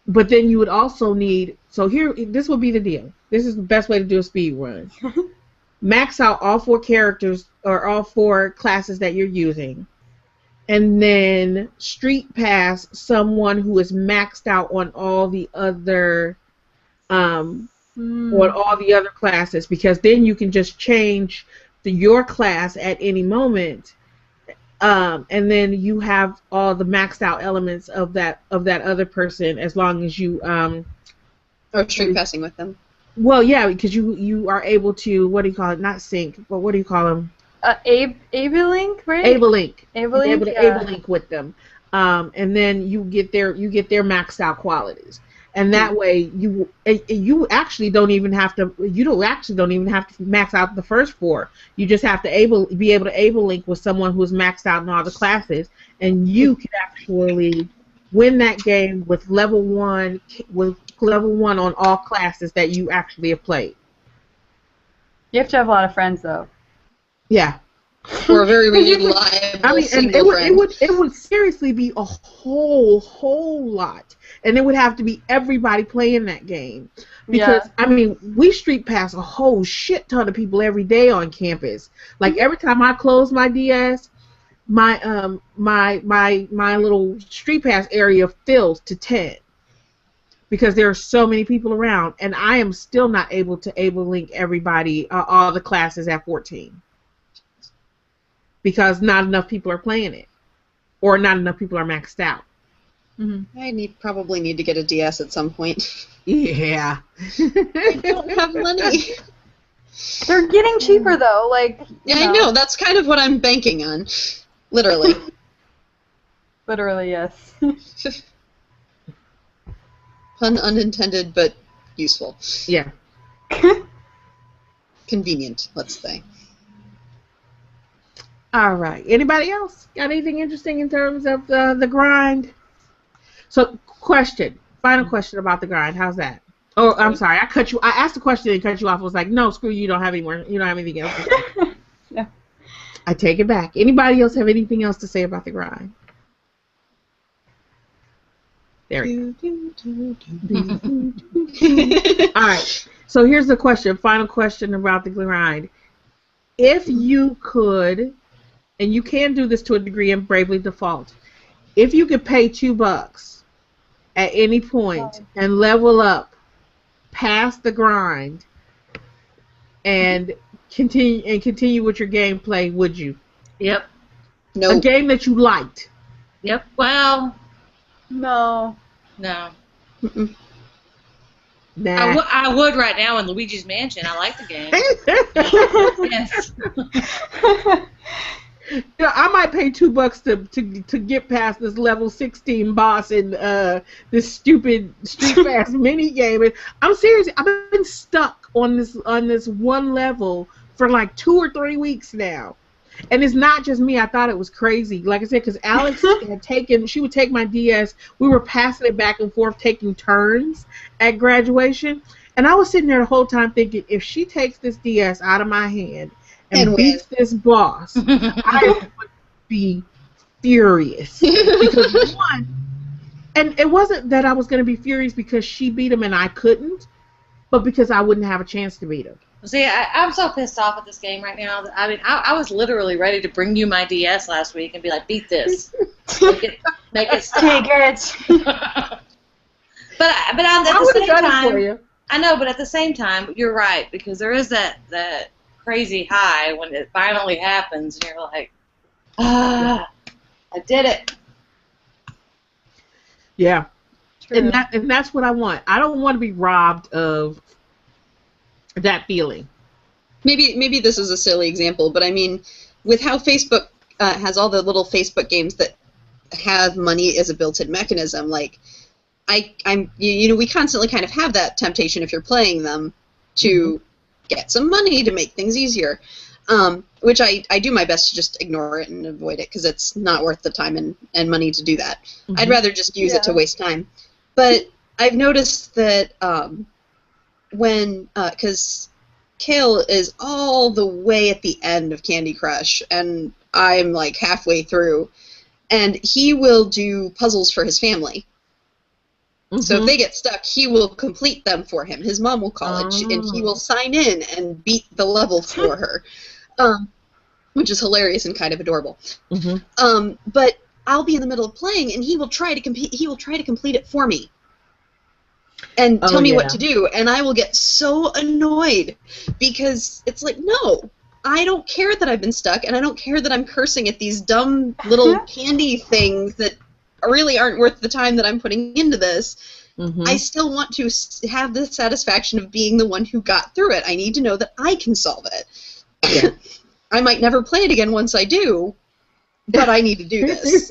But then you would also need, so here, this would be the deal. This is the best way to do a speed run. Max out all 4 characters, or all 4 classes that you're using. And then street pass someone who is maxed out on all the other classes, because then you can just change your class at any moment, and then you have all the maxed out elements of that other person as long as you or street passing with them. Well, yeah, because you are able to, what do you call it? Not sync, but what do you call them? Able-link, right? Able-link. Able-link, able to able-link with them, and then you get their maxed out qualities. And that way, you actually don't even have to max out the first 4. You just have to be able to able-link with someone who's maxed out in all the classes, and you can actually win that game with level 1 on all classes that you actually have played. You have to have a lot of friends, though. Yeah. For a very reliable single friend. It would seriously be a whole lot. And it would have to be everybody playing that game. Because, we street pass a whole shit ton of people every day on campus. Like, every time I close my DS, my little street pass area fills to 10. Because there are so many people around. And I am still not able to able-link everybody, all the classes at 14. Because not enough people are playing it. Or not enough people are maxed out. Mm-hmm. I probably need to get a DS at some point. Yeah. I don't have money. They're getting cheaper though, Yeah, I know. That's kind of what I'm banking on. Literally. Literally, yes. Pun unintended, but useful. Yeah. Convenient, let's say. All right. Anybody else got anything interesting in terms of the grind? So, final question about the grind. How's that? Oh, I'm sorry. I asked the question and cut you off. I was like, no, screw you. You don't have anything else to say. No. I take it back. Anybody else have anything else to say about the grind? There we go. All right. So here's the question. Final question about the grind. If you could, and you can do this to a degree in Bravely Default, if you could pay $2 at any point and level up past the grind and continue with your gameplay, would you? Yep. A No. game that you liked. Yep. Well, No. no. Mm-mm. Nah. I would right now in Luigi's Mansion. I like the game. Yes. Yeah, I might pay $2 to get past this level 16 boss in this stupid Street Fast mini game. And I'm serious. I've been stuck on this one level for like 2 or 3 weeks now, and it's not just me. I thought it was crazy. Like I said, because Alex she would take my DS. We were passing it back and forth, taking turns at graduation, and I was sitting there the whole time thinking, if she takes this DS out of my hand and beats this boss, I would be furious. Because one, and it wasn't that I was going to be furious because she beat him and I couldn't, but because I wouldn't have a chance to beat him. See, I'm so pissed off at this game right now. I mean, I was literally ready to bring you my DS last week and be like, beat this. Make it stop. Take it. But at I the would have same done it for time, you. I know, but at the same time, you're right, because there is that crazy high when it finally happens, and you're like, I did it. Yeah. True. And that's what I want. I don't want to be robbed of that feeling. Maybe this is a silly example, but I mean, with how Facebook has all the little Facebook games that have money as a built-in mechanism, like we constantly kind of have that temptation if you're playing them to get some money to make things easier, which I do my best to just ignore it and avoid it because it's not worth the time and money to do that. I'd rather just use it to waste time. But I've noticed that because Kale is all the way at the end of Candy Crush, and I'm like halfway through, and he will do puzzles for his family. So if they get stuck, he will complete them for him. His mom will call and he will sign in and beat the level for her, which is hilarious and kind of adorable. But I'll be in the middle of playing, and he will try to complete it for me and tell me what to do, and I will get so annoyed because it's like, no, I don't care that I've been stuck, and I don't care that I'm cursing at these dumb little candy things that really aren't worth the time that I'm putting into this. I still want to have the satisfaction of being the one who got through it. I need to know that I can solve it. Yeah. I might never play it again once I do, but I need to do this.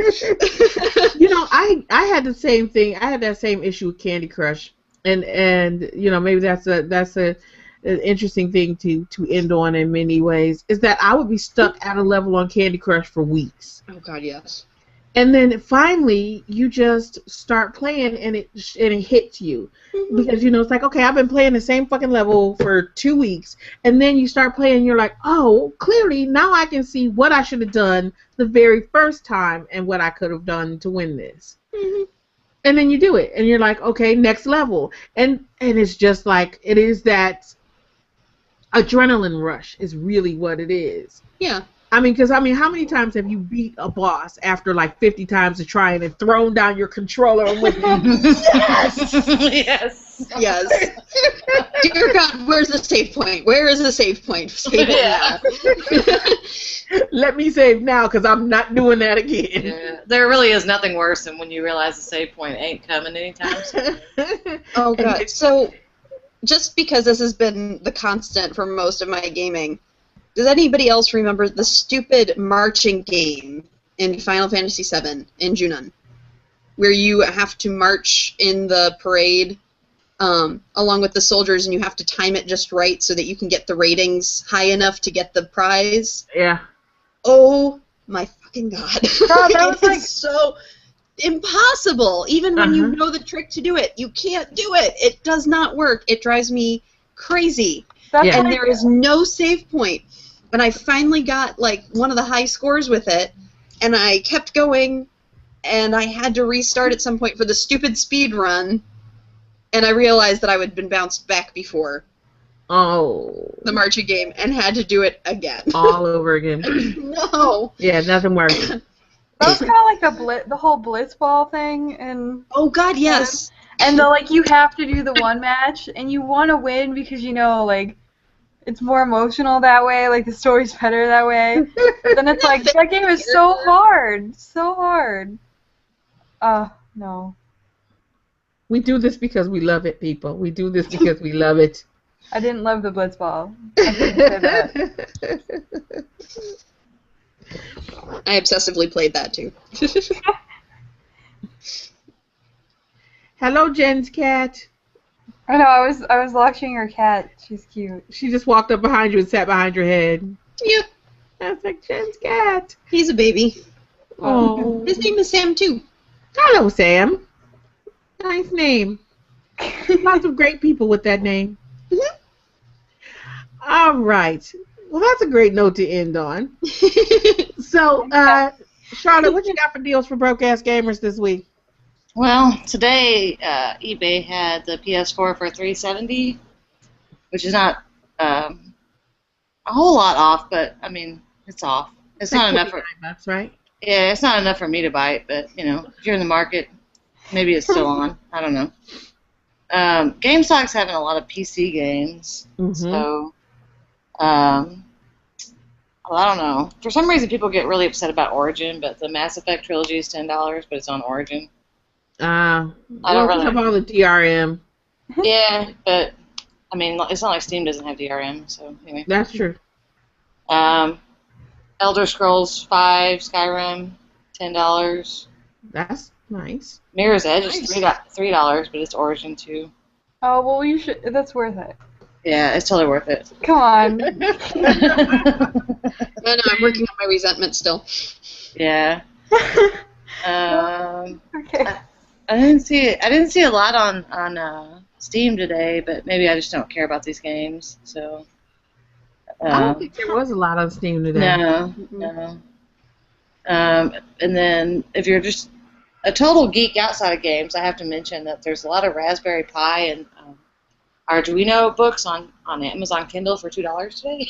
You know, I had the same thing. I had that same issue with Candy Crush, and you know, maybe that's an interesting thing to end on in many ways. Is that I would be stuck at a level on Candy Crush for weeks. Oh God, yes. And then finally, you just start playing, and it hits you because you know it's like, okay, I've been playing the same fucking level for 2 weeks, and then you start playing, and you're like, oh, clearly now I can see what I should have done the very first time and what I could have done to win this. And then you do it, and you're like, okay, next level, and it's just like it is that adrenaline rush is really what it is. Yeah. I mean, how many times have you beat a boss after like 50 times of trying and thrown down your controller and went, yes! Yes. Yes. Dear God, where's the save point? Where is the save point? Save it now. Let me save now because I'm not doing that again. Yeah. There really is nothing worse than when you realize the save point ain't coming anytime soon. Oh God. So, just because this has been the constant for most of my gaming, does anybody else remember the stupid marching game in Final Fantasy VII in Junon, where you have to march in the parade along with the soldiers, and you have to time it just right so that you can get the ratings high enough to get the prize? Yeah. Oh my fucking God! that was like so impossible. Even when you know the trick to do it, you can't do it. It does not work. It drives me crazy. And there is no save point. And I finally got like one of the high scores with it, and I kept going, and I had to restart at some point for the stupid speed run, and I realized that I had been bounced back before. Oh. The marching game, and had to do it again. All over again. No. Yeah, nothing worse. That was kind of like the whole blitzball thing, and oh God, yes. And you have to do the one match, and you want to win because you know it's more emotional that way. Like the story's better that way. But then it's like that game is so hard, so hard. No. We do this because we love it, people. We do this because we love it. I didn't love the Blitzball. I shouldn't say that. I obsessively played that too. Hello, Jen's cat. I know. I was watching her cat. She's cute. She just walked up behind you and sat behind your head. Yep. That's like Jen's cat. He's a baby. Oh. His name is Sam too. Hello, Sam. Nice name. Lots of great people with that name. Mhm. All right. Well, that's a great note to end on. So, Charlotte, what you got for deals for broke-ass gamers this week? Well, today eBay had the PS4 for $370, which is not a whole lot off, but I mean it's off. It's not enough for $29, right? Yeah, it's not enough for me to buy it, but you know, if you're in the market, maybe it's still on. I don't know. GameStock's having a lot of PC games, so well, I don't know. For some reason, people get really upset about Origin, but the Mass Effect trilogy is $10, but it's on Origin. I don't really have all the DRM. Yeah, but I mean, it's not like Steam doesn't have DRM, so anyway. That's true. Elder Scrolls V, Skyrim, $10. That's nice. Mirror's Edge is $3, but it's Origin too. Oh well, you should. That's worth it. Yeah, it's totally worth it. Come on. No, I'm working on my resentment still. Yeah. Okay. I didn't see a lot on Steam today, but maybe I just don't care about these games. So. I don't think there was a lot on Steam today. No. And then if you're just a total geek outside of games, I have to mention that there's a lot of Raspberry Pi and Arduino books on Amazon Kindle for $2 today.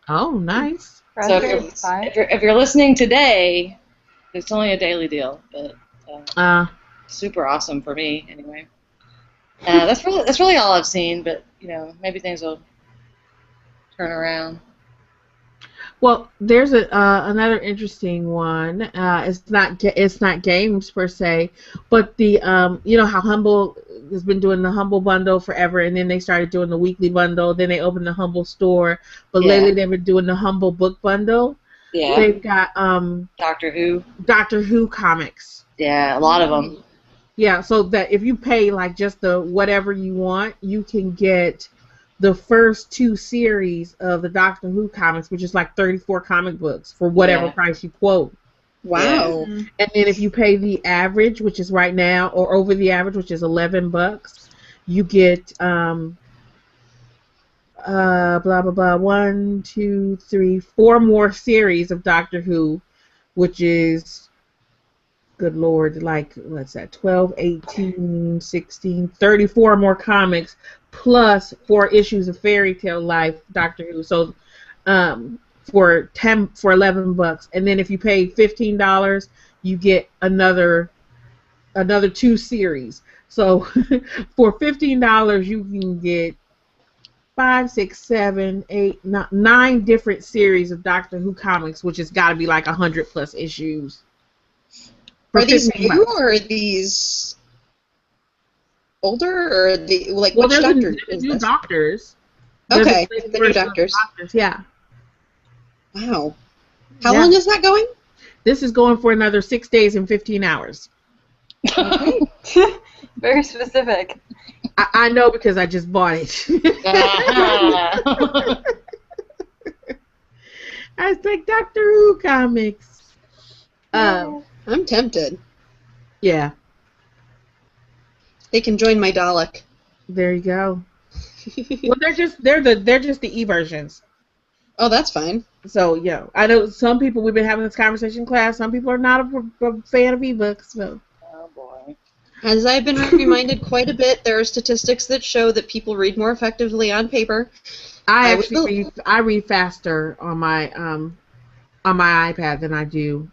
Oh, nice. So if you're listening today, it's only a daily deal, but super awesome for me anyway. That's really all I've seen, but you know, maybe things will turn around. Well, there's another interesting one. It's not games per se, but the you know how Humble has been doing the Humble bundle forever, and then they started doing the weekly bundle. Then they opened the Humble store, but lately they've been doing the Humble book bundle. Yeah. They've got Doctor Who comics. Yeah, a lot of them. Yeah, so that if you pay like just the whatever you want, you can get the first 2 series of the Doctor Who comics, which is like 34 comic books for whatever price you quote. Wow. And then if you pay the average, which is right now, or over the average, which is $11, you get blah blah blah 1, 2, 3, 4 more series of Doctor Who, which is good lord, like what's that? 12, 18, 16, 34 more comics plus 4 issues of Fairy Tale Life Doctor Who. So for $11, and then if you pay $15, you get another 2 series. So for $15, you can get 5, 6, 7, 8, 9 different series of Doctor Who comics, which has got to be like 100+ issues. Are these new or are these older or which doctor is new this? Doctors. Okay, the new doctors. Yeah. Wow. How long is that going? This is going for another 6 days and 15 hours. Okay. Very specific. I know because I just bought it. I was like, Doctor Who comics. I'm tempted. Yeah. They can join my Dalek. There you go. Well, they're just the e-versions. Oh, that's fine. So yeah, I know some people, we've been having this conversation in class. Some people are not a fan of e-books. So. Oh boy. As I've been reminded quite a bit, there are statistics that show that people read more effectively on paper. I read faster on my iPad than I do.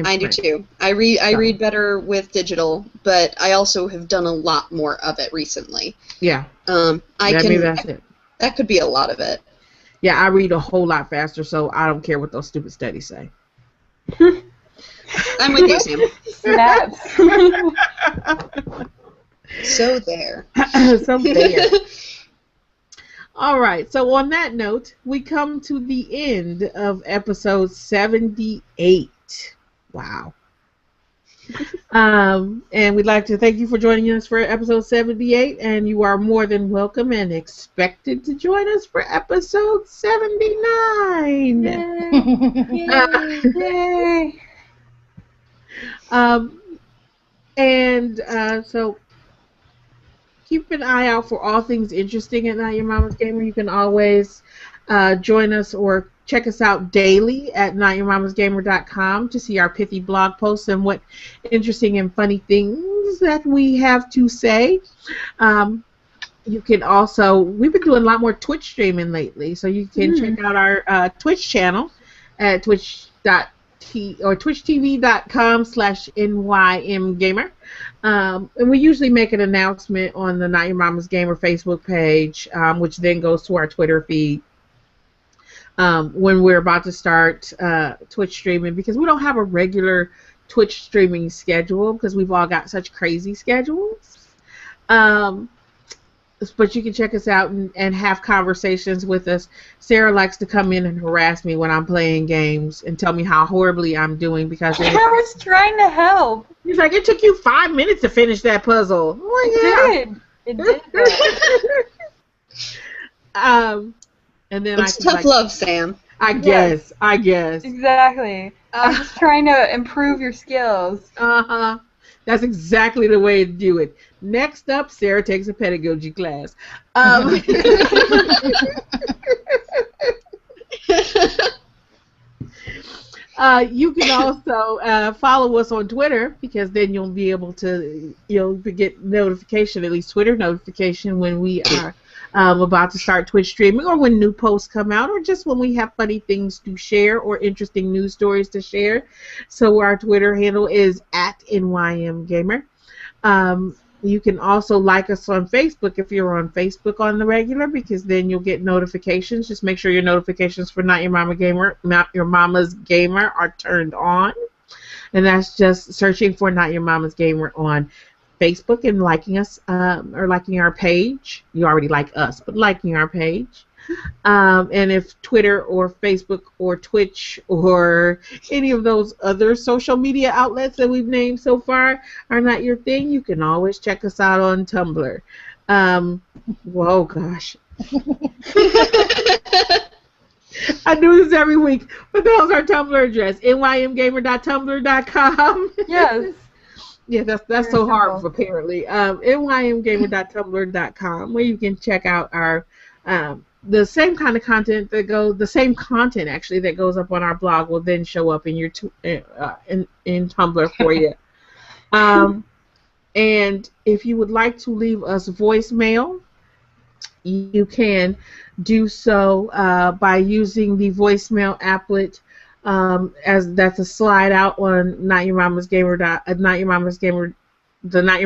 I do too. I read better with digital, but I also have done a lot more of it recently. Yeah. That's it. That could be a lot of it. Yeah, I read a whole lot faster, so I don't care what those stupid studies say. I'm with you, Sam. Snaps. So there. So there. All right. So on that note, we come to the end of episode 78. Wow. And we'd like to thank you for joining us for episode 78, and you are more than welcome and expected to join us for episode 79. Yay. So keep an eye out for all things interesting at Not Your Mama's Gamer. You can always join us or check us out daily at notyourmamasgamer.com to see our pithy blog posts and what interesting and funny things that we have to say. You can also, we've been doing a lot more Twitch streaming lately, so you can check out our Twitch channel at twitchtv.com/NYMGamer. And we usually make an announcement on the Not Your Mama's Gamer Facebook page, which then goes to our Twitter feed when we're about to start Twitch streaming, because we don't have a regular Twitch streaming schedule because we've all got such crazy schedules. But you can check us out and have conversations with us. Sarah likes to come in and harass me when I'm playing games and tell me how horribly I'm doing because I was trying to help. He's like, it took you 5 minutes to finish that puzzle. It did. And then It's tough love, Sam. I guess. Exactly. I'm just trying to improve your skills. That's exactly the way to do it. Next up, Sarah takes a pedagogy class. You can also follow us on Twitter, because then you'll be able to get notification, at least Twitter notification, when we are about to start Twitch streaming, or when new posts come out, or just when we have funny things to share or interesting news stories to share. So our Twitter handle is @NYMGamer. You can also like us on Facebook if you're on Facebook on the regular, because then you'll get notifications. Just make sure your notifications for Not Your Mama's Gamer are turned on. And that's just searching for Not Your Mama's Gamer on Facebook and liking us, or liking our page. You already like us, but liking our page. And if Twitter or Facebook or Twitch or any of those other social media outlets that we've named so far are not your thing, you can always check us out on Tumblr. Whoa, gosh. I do this every week, but that was our Tumblr address, nymgamer.tumblr.com. Yes. Yeah, that's so hard, apparently. nymgamer.tumblr.com, where you can check out our the same kind of content that actually that goes up on our blog will then show up in your in Tumblr for you. And if you would like to leave us voicemail, you can do so by using the voicemail applet. As that's a slide out on Not Your Mama's Gamer, the Not Your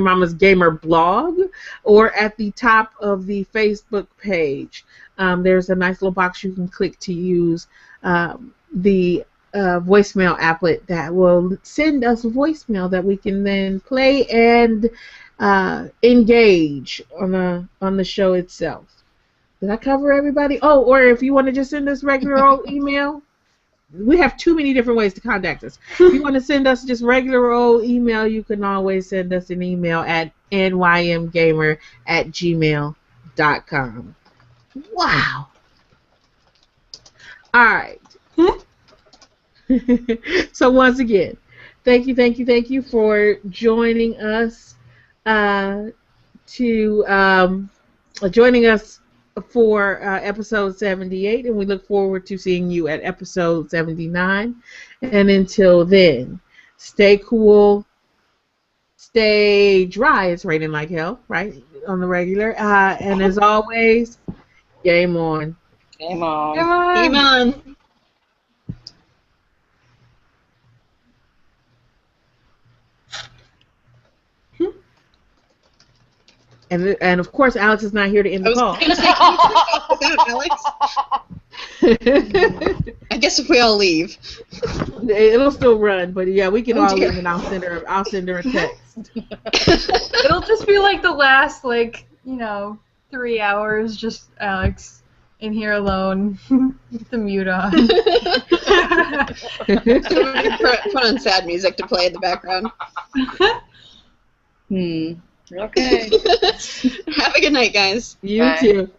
Mama's Gamer blog, or at the top of the Facebook page. There's a nice little box you can click to use the voicemail applet that will send us a voicemail that we can then play and engage on the show itself. Did I cover everybody? Oh, or if you want to just send us regular old email, we have too many different ways to contact us. If you want to send us just regular old email, you can always send us an email at nymgamer@gmail.com. Wow. All right. So once again, thank you for joining us for episode 78, and we look forward to seeing you at episode 79. And until then, stay cool, stay dry. It's raining like hell, right, on the regular. And as always, game on. Game on. Game on. And of course, Alex is not here to end the call. I was going to say, can you talk about Alex? I guess if we all leave. It'll still run, but yeah, we can Oh, all dear. leave, and I'll send her a text. It'll just be like the last, 3 hours, just Alex in here alone with the mute on. Somebody put on sad music to play in the background. Okay. Have a good night, guys. You Bye. too.